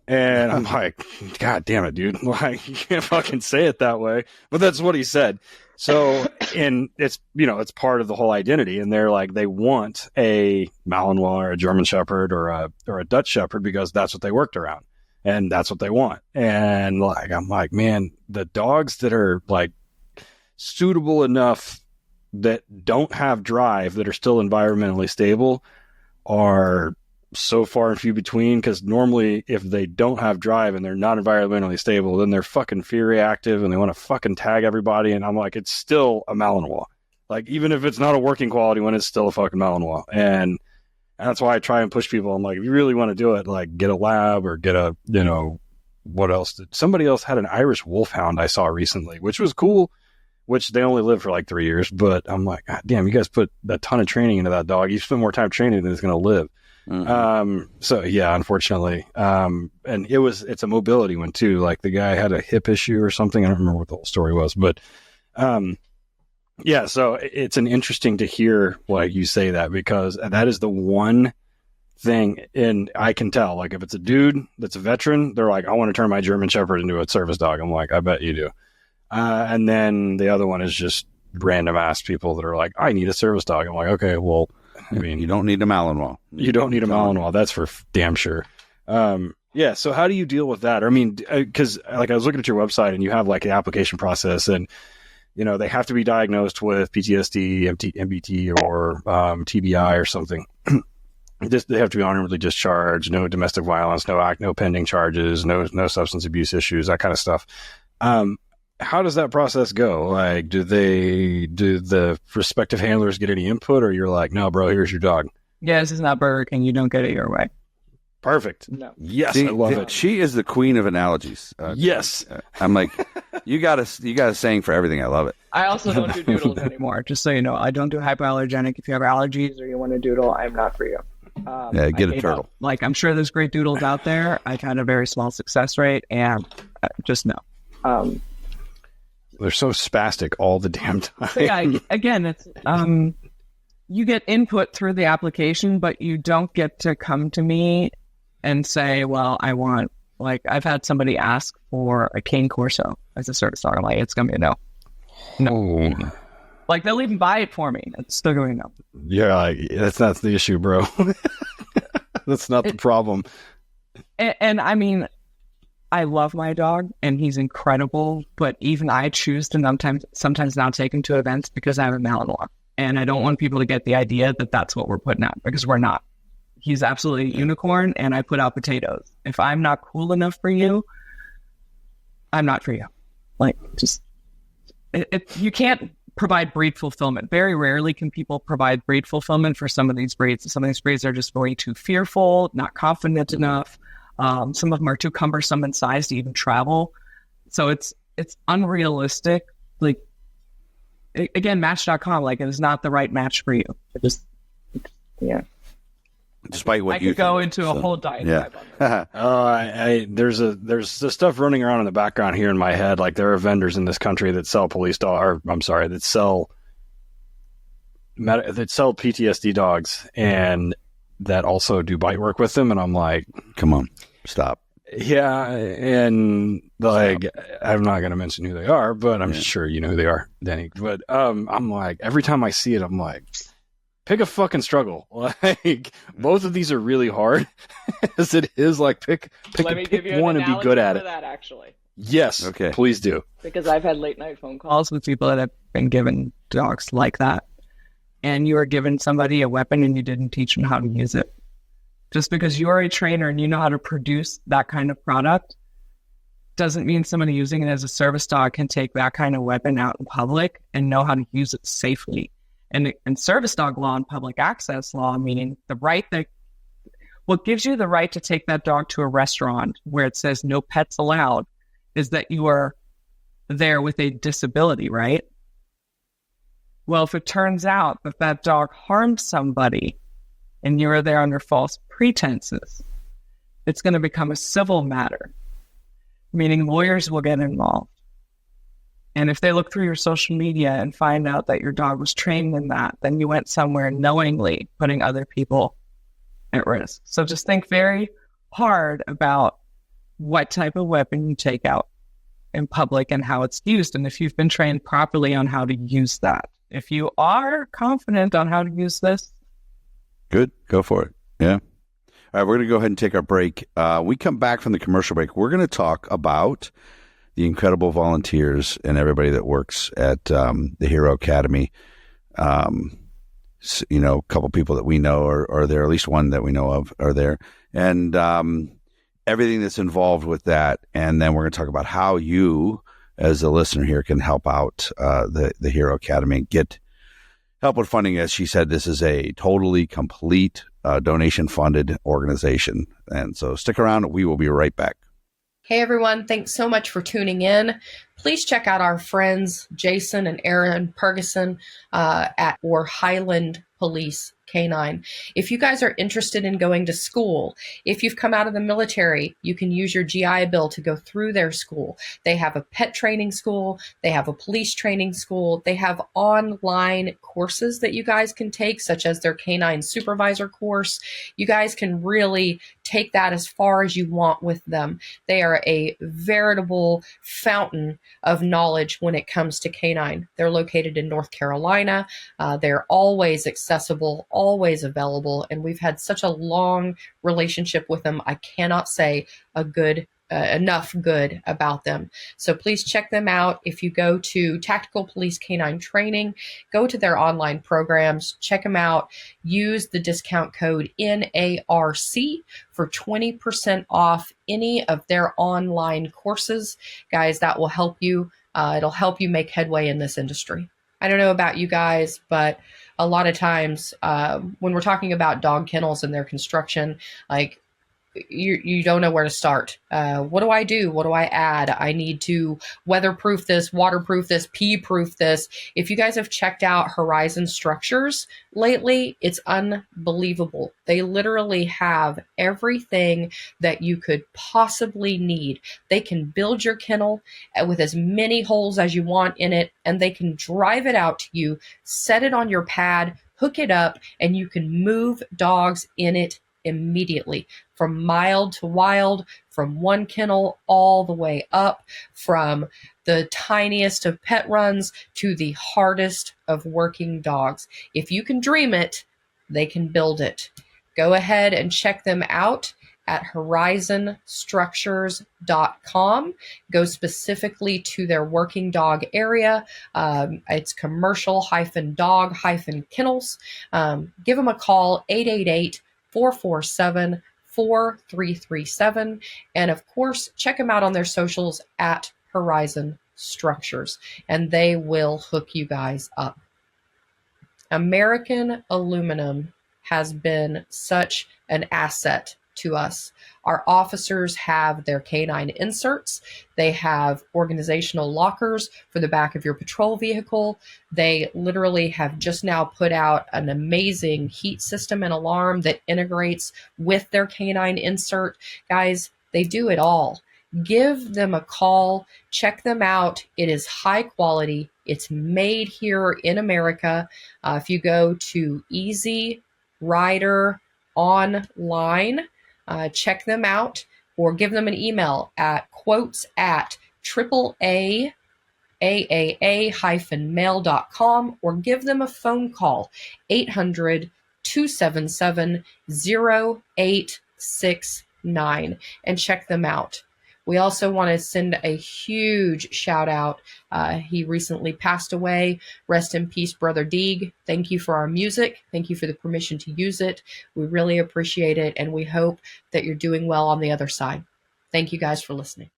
And I'm like, God damn it, dude. Like, you can't fucking say it that way. But that's what he said. So, and it's, it's part of the whole identity. And they're like, they want a Malinois or a German Shepherd or a Dutch Shepherd because that's what they worked around. And that's what they want. And like, I'm like, man, the dogs that are like suitable enough that don't have drive, that are still environmentally stable, are so far and few between. Because normally if they don't have drive and they're not environmentally stable, then they're fucking fear reactive and they want to fucking tag everybody. And I'm like, it's still a Malinois. Like, even if it's not a working quality one, it's still a fucking Malinois. And that's why I try and push people. I'm like, if you really want to do it, like, get a lab or get a, what else? Somebody else had an Irish Wolfhound I saw recently, which was cool, which they only lived for like 3 years. But I'm like, God damn, you guys put a ton of training into that dog. You spend more time training than it's going to live. So yeah, unfortunately. And it's a mobility one too. Like the guy had a hip issue or something. I don't remember what the whole story was, but, yeah, so it's an interesting to hear like you say that, because that is the one thing. And I can tell, like, if it's a dude that's a veteran, they're like, I want to turn my German Shepherd into a service dog. I'm like, I bet you do. And then the other one is just random ass people that are like, I need a service dog. I'm like, okay, well, I mean, you don't need a Malinois. You don't need a Malinois. That's for damn sure. Yeah. So how do you deal with that? I mean, because like I was looking at your website and you have like the application process, and they have to be diagnosed with PTSD, MBT, or TBI or something. they have to be honorably discharged, no domestic violence, no pending charges, no substance abuse issues, that kind of stuff. How does that process go? Like, do the respective handlers get any input, or you're like, no, bro, here's your dog? Yeah, this is not Burger King. You don't get it your way. Perfect. No. Yes, See, I love it. She is the queen of analogies. Yes. I'm like, you got a saying for everything. I love it. I also don't do doodles anymore. Just so you know, I don't do hypoallergenic. If you have allergies or you want to doodle, I'm not for you. Yeah, get a turtle. Like, I'm sure there's great doodles out there. I've had a very small success rate, and just no. They're so spastic all the damn time. So yeah, again, it's you get input through the application, but you don't get to come to me and say, well, I want, like, I've had somebody ask for a cane corso as a service dog. I'm like, it's going to be a no. No. Oh. Like, they'll even buy it for me. It's still going to be no. Yeah, that's not the issue, bro. That's not the problem. And I mean, I love my dog and he's incredible, but even I choose to sometimes not take him to events because I have a Malinois. And I don't want people to get the idea that that's what we're putting out, because we're not. He's absolutely a unicorn, and I put out potatoes. If I'm not cool enough for you, I'm not for you. Like, just, you can't provide breed fulfillment. Very rarely can people provide breed fulfillment for some of these breeds. Some of these breeds are just way too fearful, not confident enough. Some of them are too cumbersome in size to even travel. So it's unrealistic. Like, again, Match.com, like, it is not the right match for you. Yeah. Despite what I could go into a whole diatribe on that. There's the stuff running around in the background here in my head. Like, there are vendors in this country that sell that sell PTSD dogs and that also do bite work with them. And I'm like, come on, stop. Yeah, and like, I'm not going to mention who they are, but I'm sure you know who they are, Danique. But I'm like, every time I see it, I'm like, pick a fucking struggle. Like, both of these are really hard, as it is. Like, pick one and be good at it. That, actually. Yes, okay, please do. Because I've had late night phone calls calls with people that have been given dogs like that, and you are giving somebody a weapon and you didn't teach them how to use it. Just because you are a trainer and you know how to produce that kind of product doesn't mean somebody using it as a service dog can take that kind of weapon out in public and know how to use it safely. And service dog law and public access law, meaning what gives you the right to take that dog to a restaurant where it says no pets allowed is that you are there with a disability, right? Well, if it turns out that dog harmed somebody and you are there under false pretenses, it's going to become a civil matter, meaning lawyers will get involved. And if they look through your social media and find out that your dog was trained in that, then you went somewhere knowingly putting other people at risk. So just think very hard about what type of weapon you take out in public and how it's used, and if you've been trained properly on how to use that. If you are confident on how to use this, good, go for it. Yeah. All right, we're going to go ahead and take our break. We come back from the commercial break. We're going to talk about the incredible volunteers and everybody that works at the Hero Academy. A couple people that we know are there, at least one that we know of are there, and everything that's involved with that. And then we're going to talk about how you, as a listener here, can help out the Hero Academy and get help with funding. As she said, this is a totally complete donation-funded organization. And so stick around. We will be right back. Hey everyone, thanks so much for tuning in. Please check out our friends Jason and Aaron Perguson at Highland Police Canine. If you guys are interested in going to school, if you've come out of the military, you can use your GI Bill to go through their school. They have a pet training school. They have a police training school. They have online courses that you guys can take, such as their Canine Supervisor course. You guys can really take that as far as you want with them. They are a veritable fountain of knowledge when it comes to canine. They're located in North Carolina. They're always accessible, always available, and we've had such a long relationship with them. I cannot say a good enough good about them. So please check them out. If you go to Tactical Police Canine Training, go to their online programs, check them out, use the discount code NARC for 20% off any of their online courses. Guys, that will help you. It'll help you make headway in this industry. I don't know about you guys, but a lot of times when we're talking about dog kennels and their construction, like you don't know where to start. What do I do? What do I add? I need to weatherproof this, waterproof this, pee-proof this. If you guys have checked out Horizon Structures lately, it's unbelievable. They literally have everything that you could possibly need. They can build your kennel with as many holes as you want in it, and they can drive it out to you, set it on your pad, hook it up, and you can move dogs in it immediately, from mild to wild, from one kennel all the way up, from the tiniest of pet runs to the hardest of working dogs. If you can dream it, they can build it. Go ahead and check them out at horizonstructures.com. Go specifically to their working dog area. It's commercial-dog-kennels. Give them a call, 888-447-4337. And of course, check them out on their socials at Horizon Structures, and they will hook you guys up. American aluminum has been such an asset to us. Our officers have their canine inserts. They have organizational lockers for the back of your patrol vehicle. They literally have just now put out an amazing heat system and alarm that integrates with their canine insert. Guys, they do it all. Give them a call. Check them out. It is high quality. It's made here in America. If you go to Easy Rider Online, check them out, or give them an email at quotes@AAA-mail.com, or give them a phone call, 800-277-0869, and check them out. We also want to send a huge shout out. He recently passed away. Rest in peace, Brother Dege. Thank you for our music. Thank you for the permission to use it. We really appreciate it, and we hope that you're doing well on the other side. Thank you guys for listening.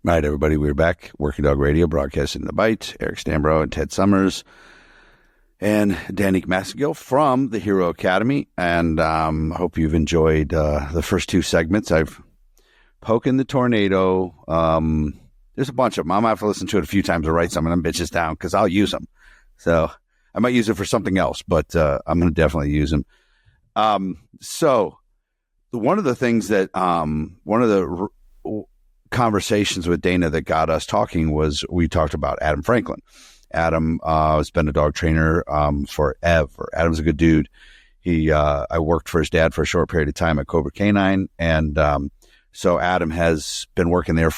All right, everybody, we're back. Working Dog Radio, broadcasting The Bite. Eric Stambro and Ted Summers and Danique Masingill from the Hero Academy. And I hope you've enjoyed the first two segments. I've poking the tornado. There's a bunch of them. I'm going to have to listen to it a few times to write some of them bitches down because I'll use them. So I might use it for something else, but I'm going to definitely use them. So one of the things that one of the conversations with Dana that got us talking was we talked about Adam Franklin. Adam has been a dog trainer forever. Adam's a good dude. I worked for his dad for a short period of time at Cobra Canine, and so Adam has been working there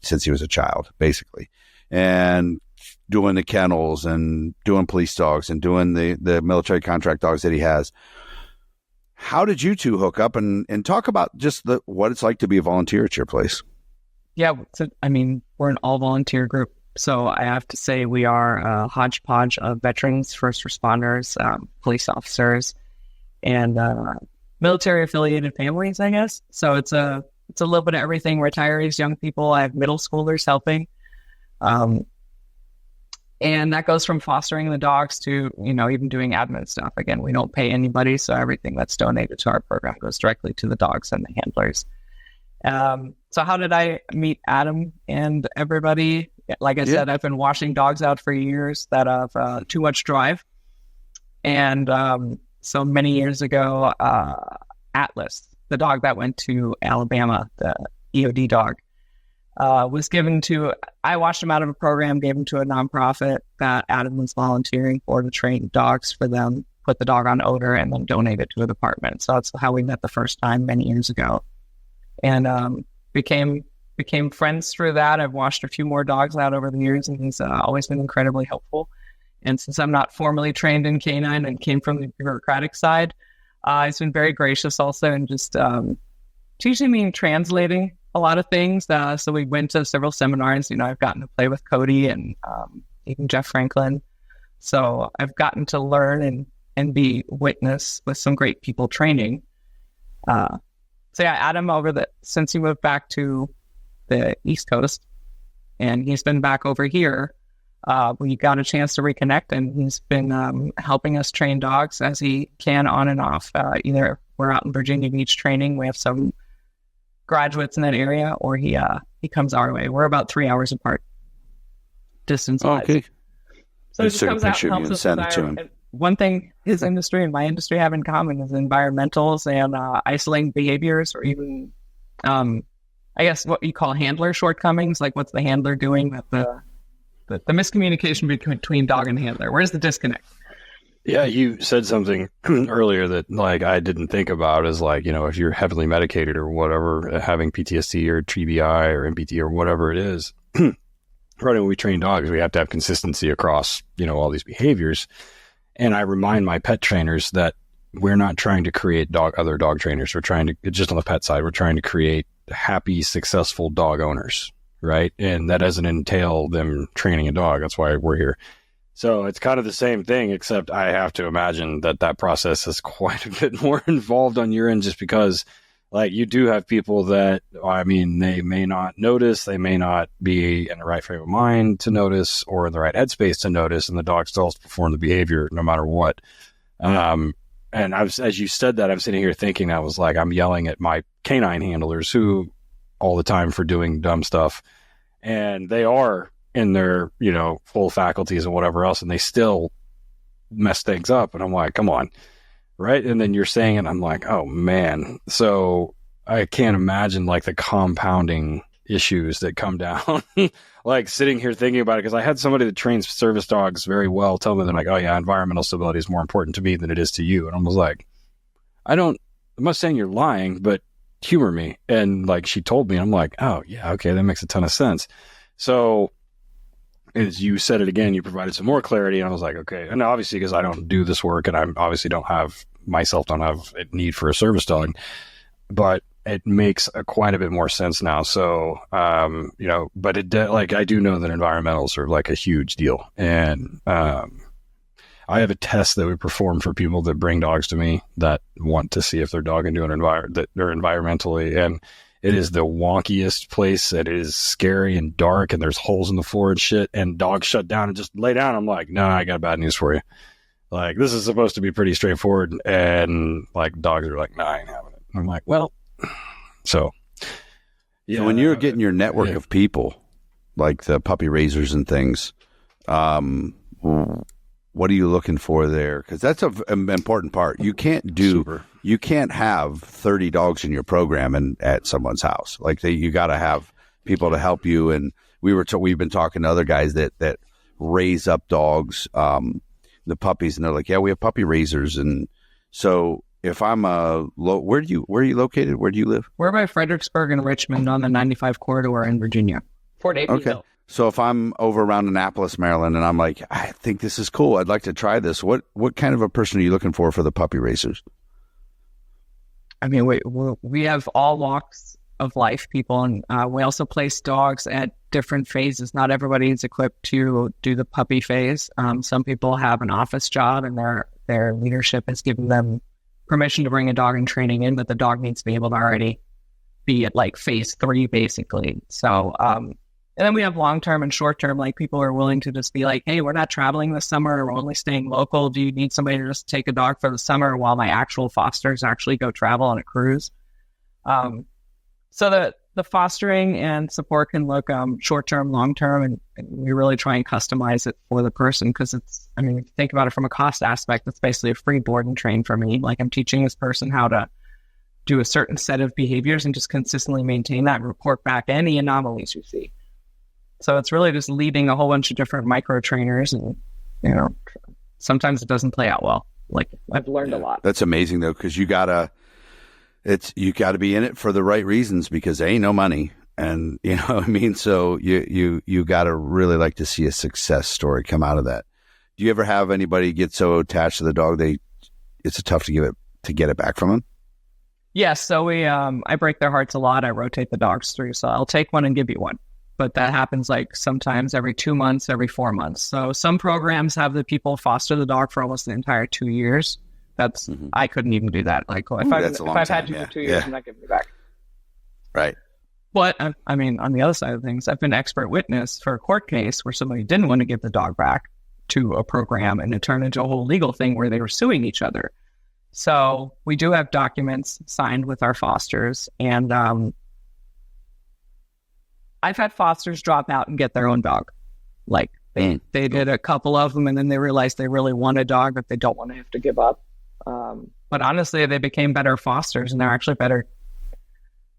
since he was a child, basically, and doing the kennels and doing police dogs and doing the military contract dogs that he has. How did you two hook up and talk about just what it's like to be a volunteer at your place? Yeah, we're an all-volunteer group. So I have to say we are a hodgepodge of veterans, first responders, police officers, and military-affiliated families, I guess. So it's a little bit of everything. Retirees, young people. I have middle schoolers helping. And that goes from fostering the dogs to, even doing admin stuff. Again, we don't pay anybody, so everything that's donated to our program goes directly to the dogs and the handlers. So how did I meet Adam and everybody? Like I said, I've been washing dogs out for years that have too much drive. And so many years ago, Atlas, the dog that went to Alabama, the EOD dog, was given to, I washed him out of a program, gave him to a nonprofit that Adam was volunteering for to train dogs for them, put the dog on odor, and then donate it to a department. So that's how we met the first time many years ago. And became friends through that. I've washed a few more dogs out over the years, and he's always been incredibly helpful. And since I'm not formally trained in canine and came from the bureaucratic side, he's been very gracious also, and just teaching me and translating a lot of things. So we went to several seminars. I've gotten to play with Cody and even Jeff Franklin. So I've gotten to learn and be witness with some great people training. So yeah, Adam since he moved back to the East Coast and he's been back over here, we got a chance to reconnect, and he's been helping us train dogs as he can on and off. Either we're out in Virginia Beach training, we have some graduates in that area, or he comes our way. We're about 3 hours apart, distance-wise. Okay. So he just comes out and helps us send it to him. One thing his industry and my industry have in common is environmentals and isolating behaviors, or even, I guess, what you call handler shortcomings. Like, what's the handler doing that the miscommunication between dog and handler? Where's the disconnect? Yeah, you said something earlier that I didn't think about, is if you're heavily medicated or whatever, having PTSD or TBI or MPT or whatever it is. Right, when we train dogs, we have to have consistency across all these behaviors. And I remind my pet trainers that we're not trying to create other dog trainers. We're trying to, just on the pet side, we're trying to create happy, successful dog owners. Right. And that doesn't entail them training a dog. That's why we're here. So it's kind of the same thing, except I have to imagine that process is quite a bit more involved on your end, just because you do have people that, they may not notice, they may not be in the right frame of mind to notice or in the right headspace to notice, and the dog still has to perform the behavior no matter what. And as you said that, I'm sitting here thinking, I was I'm yelling at my canine handlers who all the time for doing dumb stuff, and they are in their full faculties and whatever else, and they still mess things up, and I'm like, come on, right? And then you're saying it, I'm like, oh man. So I can't imagine the compounding issues that come down. Sitting here thinking about it, because I had somebody that trains service dogs very well tell me, they're oh yeah, environmental stability is more important to me than it is to you. And I was like, I'm not saying you're lying, but humor me. And she told me, I'm like, oh yeah, okay, that makes a ton of sense. So as you said it again, you provided some more clarity, and I was like, okay. And obviously, because I don't do this work, and I obviously don't have a need for a service dog, but it makes quite a bit more sense now. So, but I do know that environmentals are a huge deal. And I have a test that we perform for people that bring dogs to me that want to see if their dog can do that they're environmentally. And it is the wonkiest place. It is scary and dark, and there's holes in the floor and shit, and dogs shut down and just lay down. I'm like, no, I got bad news for you. This is supposed to be pretty straightforward. And dogs are like, no, I ain't having it. I'm like, well, so. Yeah. So when you're getting your network of people, like the puppy raisers and things, what are you looking for there? Because that's an important part. You can't have 30 dogs in your program and at someone's house. You got to have people to help you. And we've been talking to other guys that raise up dogs, the puppies, and they're like, yeah, we have puppy raisers. And so if I'm where are you located? Where do you live? We're by Fredericksburg and Richmond on the 95 corridor in Virginia. Fort Davie. Okay. So if I'm over around Annapolis, Maryland, and I'm like, I think this is cool, I'd like to try this. What kind of a person are you looking for the puppy racers? We have all walks of life people, and we also place dogs at different phases. Not everybody is equipped to do the puppy phase. Some people have an office job, and their leadership has given them permission to bring a dog in training in, but the dog needs to be able to already be at phase 3, basically. So, and then we have long-term and short-term, people are willing to just be hey, we're not traveling this summer, we're only staying local. Do you need somebody to just take a dog for the summer while my actual fosters actually go travel on a cruise? So the fostering and support can look short-term, long-term, and we really try and customize it for the person, because it's, if you think about it from a cost aspect, it's basically a free board and train for me. I'm teaching this person how to do a certain set of behaviors and just consistently maintain that and report back any anomalies you see. So it's really just leading a whole bunch of different micro trainers, and sometimes it doesn't play out well. I've learned a lot. That's amazing though, because you gotta be in it for the right reasons, because there ain't no money, and so you gotta really like to see a success story come out of that. Do you ever have anybody get so attached to the dog it's tough to get it back from them? Yes, so I break their hearts a lot. I rotate the dogs through, so I'll take one and give you one. But that happens like sometimes every 2 months, every 4 months. So some programs have the people foster the dog for almost the entire 2 years. That's I couldn't even do that. Like if I've had you for 2 years, I'm not giving you back. Right. But I mean, on the other side of things, I've been expert witness for a court case where somebody didn't want to give the dog back to a program, and it turned into a whole legal thing where they were suing each other. So we do have documents signed with our fosters, and I've had fosters drop out and get their own dog. Like they did a couple of them, and then they realized they really want a dog that they don't want to have to give up. But honestly, they became better fosters, and they're actually better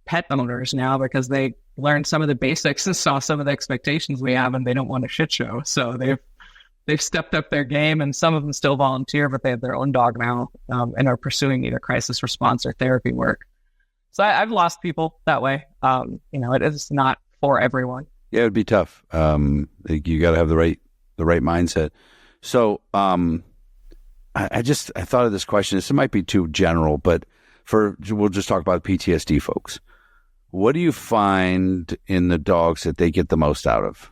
pet owners now because they learned some of the basics and saw some of the expectations we have, and they don't want a shit show. So they've stepped up their game, and some of them still volunteer, but they have their own dog now and are pursuing either crisis response or therapy work. So I've lost people that way. It is not for everyone. Yeah, it'd be tough. You got to have the right mindset. So I thought of this question. This might be too general, but we'll just talk about PTSD folks. What do you find in the dogs that they get the most out of?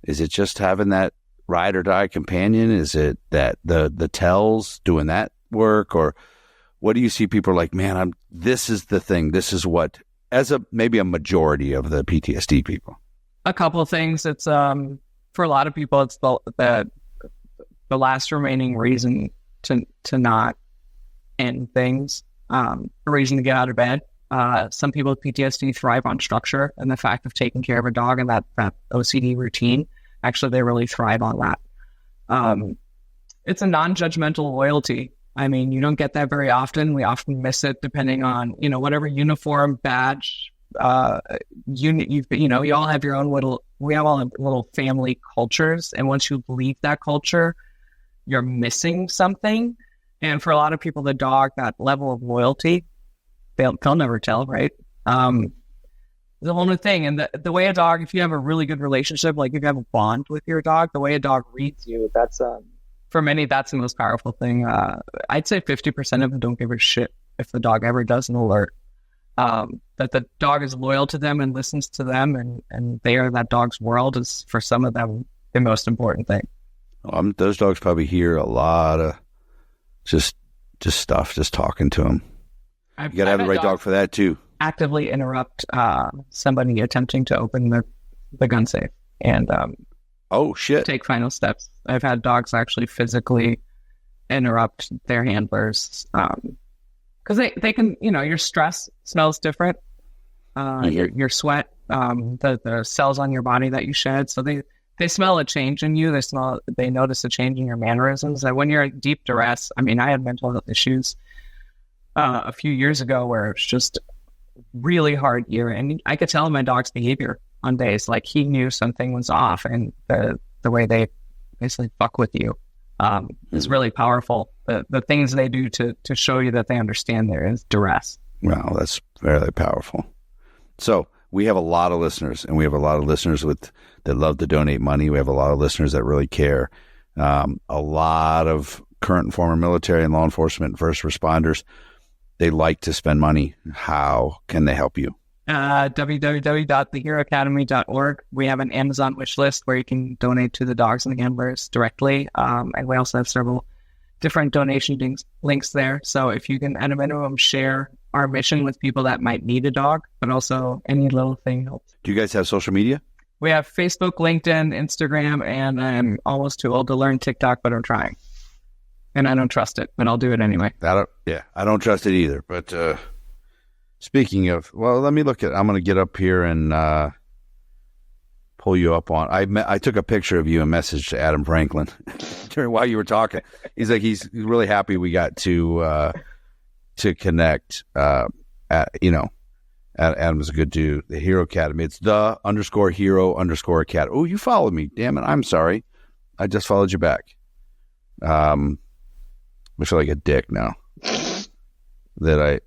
Is it just having that ride or die companion? Is it that the tells doing that work, or what do you see people are like, man, this is the thing. This is what, maybe a majority of the PTSD people. A couple of things. It's for a lot of people, it's the last remaining reason to not end things. A reason to get out of bed. Some people with PTSD thrive on structure and the fact of taking care of a dog and that OCD routine. Actually, they really thrive on that. It's a non-judgmental loyalty. I mean, you don't get that very often. We often miss it depending on, whatever uniform, badge, you all have your own we all have little family cultures. And once you leave that culture, you're missing something. And for a lot of people, the dog, that level of loyalty, they'll never tell, right? The whole new thing. And the way a dog, if you have a really good relationship, like if you have a bond with your dog, the way a dog reads you, that's for many, that's the most powerful thing. I'd say 50% of them don't give a shit if the dog ever does an alert. That the dog is loyal to them and listens to them, and they are that dog's world is for some of them the most important thing. Those dogs probably hear a lot of just stuff, just talking to them. You got to have the right dog for that too. Actively interrupt somebody attempting to open the gun safe and take final steps. I've had dogs actually physically interrupt their handlers because they can, your stress smells different. Your sweat, the cells on your body that you shed, so they smell a change in you. They notice a change in your mannerisms. And when you're in deep duress, I mean, I had mental health issues a few years ago where it was just really hard year, and I could tell my dog's behavior on days like he knew something was off, and the way they basically fuck with you is really powerful. The things they do to show you that they understand there is duress. Wow, that's very powerful. So we have a lot of listeners, and we have a lot of listeners that love to donate money. We have a lot of listeners that really care. A lot of current and former military and law enforcement and first responders, they like to spend money. How can they help you? www.theheroacademy.org. We have an Amazon wish list where you can donate to the dogs and the handlers directly. And we also have several different donation links there. So if you can, at a minimum, share our mission with people that might need a dog, but also any little thing helps. Do you guys have social media? We have Facebook, LinkedIn, Instagram, and I'm almost too old to learn TikTok, but I'm trying. And I don't trust it, but I'll do it anyway. I don't trust it either. But speaking of, let me look at it. I'm going to get up here and pull you up on. I took a picture of you and messaged Adam Franklin while you were talking. He's like, he's really happy we got to connect. Adam's a good dude. The Hero Academy. It's _Hero_Academy. Oh, you followed me. Damn it. I'm sorry. I just followed you back. I feel like a dick now that I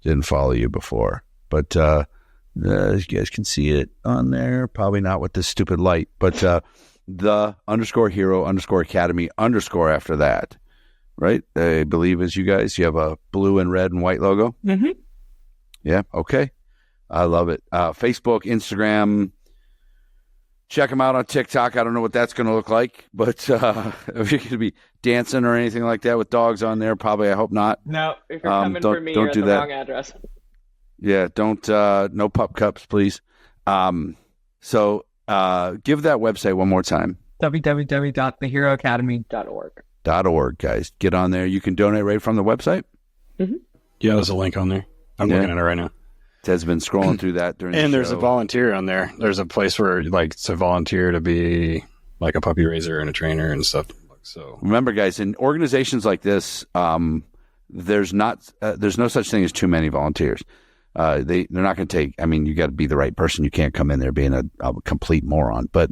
didn't follow you before, but you guys can see it on there. Probably not with this stupid light, but the _Hero_Academy_ after that. right? I believe as you guys, you have a blue and red and white logo. Mm-hmm. Yeah. Okay. I love it. Facebook, Instagram. Check them out on TikTok. I don't know what that's going to look like, but if you're going to be dancing or anything like that with dogs on there, probably, I hope not. No, if you're coming for me, you're at the wrong address. Yeah, don't, no pup cups, please. So give that website one more time. www.theheroacademy.org. Guys. Get on there. You can donate right from the website. Mm-hmm. Yeah, there's a link on there. I'm looking at it right now. Ted's been scrolling through that during and the there's show. a volunteer on there. There's a place where like to volunteer to be like a puppy raiser and a trainer and stuff. So remember, guys, in organizations like this, there's no such thing as too many volunteers. They're not going to take. I mean, you got to be the right person. You can't come in there being a complete moron. But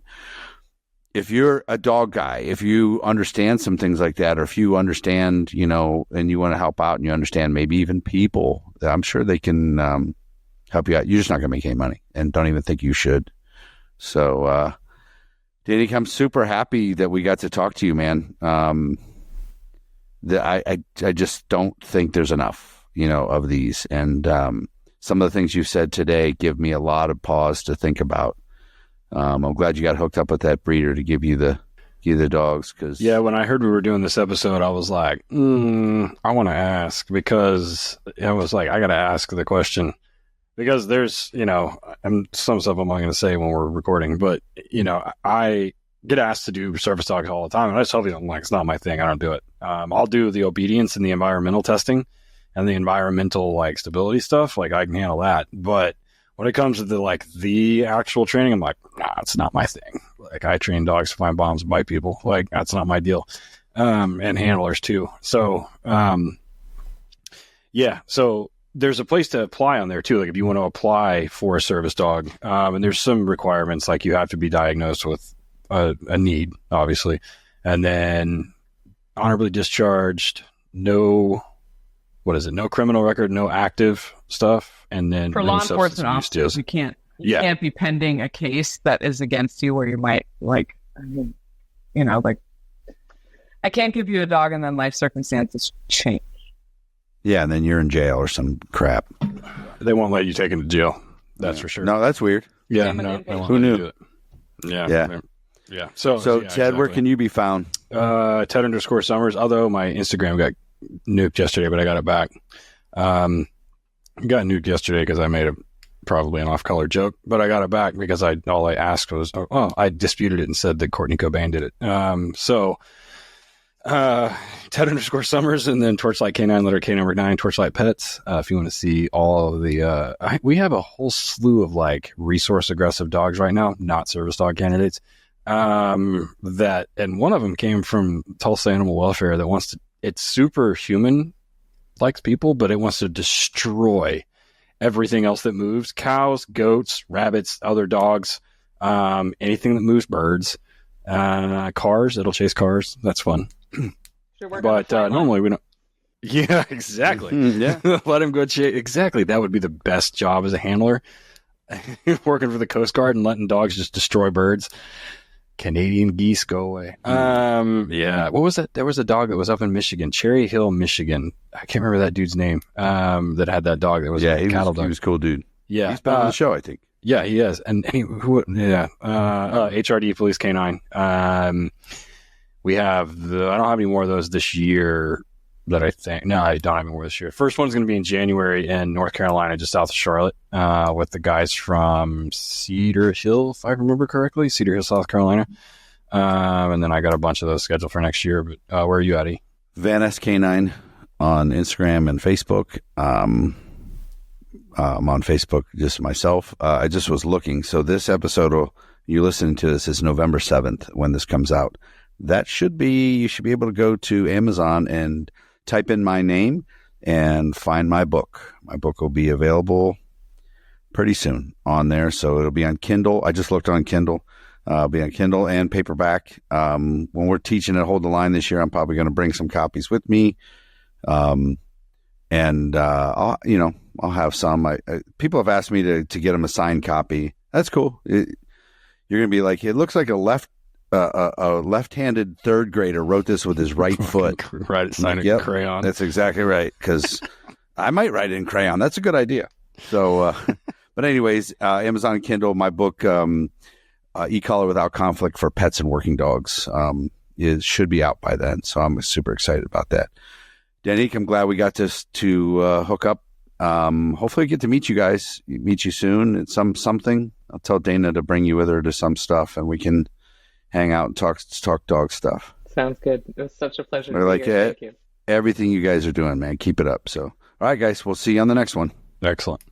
if you're a dog guy, if you understand some things like that, or if you understand, and you want to help out, and you understand maybe even people, I'm sure they can help you out. You're just not going to make any money, and don't even think you should. So, Danique, I'm super happy that we got to talk to you, man. I just don't think there's enough, of these, and some of the things you've said today give me a lot of pause to think about. I'm glad you got hooked up with that breeder to give you the dogs. Cause when I heard we were doing this episode, I was like, I want to ask, because I was like, I got to ask the question, because there's, and some stuff I'm not going to say when we're recording, but I get asked to do service dogs all the time, and I just tell you, I'm like, it's not my thing. I don't do it. I'll do the obedience and the environmental testing and the environmental stability stuff. Like, I can handle that, but when it comes to the actual training, I'm like, nah, it's not my thing. Like, I train dogs to find bombs and bite people. Like, that's not my deal. And handlers too. So, so there's a place to apply on there too. Like, if you want to apply for a service dog, and there's some requirements, like you have to be diagnosed with a need, obviously, and then honorably discharged, no criminal record, no active stuff, and then for no law substance enforcement abuse officers, deals. you can't be pending a case that is against you where you might I can't give you a dog and then life circumstances change. Yeah, and then you're in jail or some crap. They won't let you take him to jail. That's for sure. No, that's weird. Yeah, Who knew? Do it. Yeah. Yeah. So Ted, exactly. Where can you be found? Ted_Summers. Although my Instagram got nuked yesterday, but I got it back. Got nuked yesterday because I made probably an off-color joke, but I got it back because all I asked was, I disputed it and said that Courtney Cobain did it. Ted_Summers, and then Torchlight K9, letter K number 9, Torchlight Pets. If you want to see all of the, we have a whole slew of resource aggressive dogs right now, not service dog candidates. And one of them came from Tulsa Animal Welfare that it's super human, likes people, but it wants to destroy everything else that moves: cows, goats, rabbits, other dogs, anything that moves, birds, cars. It'll chase cars. That's fun. But normally we don't. Yeah, exactly. Yeah. Let him go chase. Exactly. That would be the best job as a handler, working for the Coast Guard and letting dogs just destroy birds. Canadian geese, go away. Yeah. What was that? There was a dog that was up in Michigan, Cherry Hill, Michigan. I can't remember that dude's name. That had that dog that was a cattle dog. He was a cool dude. Yeah. He's been on the show, I think. Yeah, he is. And HRD Police K9. We have I don't have any more of those this year that I think. No, I don't have any more this year. First one's going to be in January in North Carolina, just south of Charlotte, with the guys from Cedar Hill, if I remember correctly, Cedar Hill, South Carolina. And then I got a bunch of those scheduled for next year. But where are you at, E? Van SK9 on Instagram and Facebook. I'm on Facebook, just myself. I just was looking. So this episode, you listening to this, is November 7th when this comes out. You should be able to go to Amazon and type in my name and find my book. My book will be available pretty soon on there. So it'll be on Kindle. I just looked on Kindle. It'll be on Kindle and paperback. When we're teaching at Hold the Line this year, I'm probably going to bring some copies with me. I'll have some. People have asked me to get them a signed copy. That's cool. You're going to be like, it looks like a a left-handed third grader wrote this with his right foot. Right, sign it in crayon. That's exactly right, because I might write it in crayon. That's a good idea. So, but anyways, Amazon Kindle, my book, E-Collar Without Conflict for Pets and Working Dogs, should be out by then. So I'm super excited about that. Danique, I'm glad we got to hook up. Hopefully I get to meet you soon at something. I'll tell Dana to bring you with her to some stuff, and we can hang out and talk dog stuff. Sounds good. It was such a pleasure to be here. Thank you. Everything you guys are doing, man. Keep it up. So, all right, guys, we'll see you on the next one. Excellent.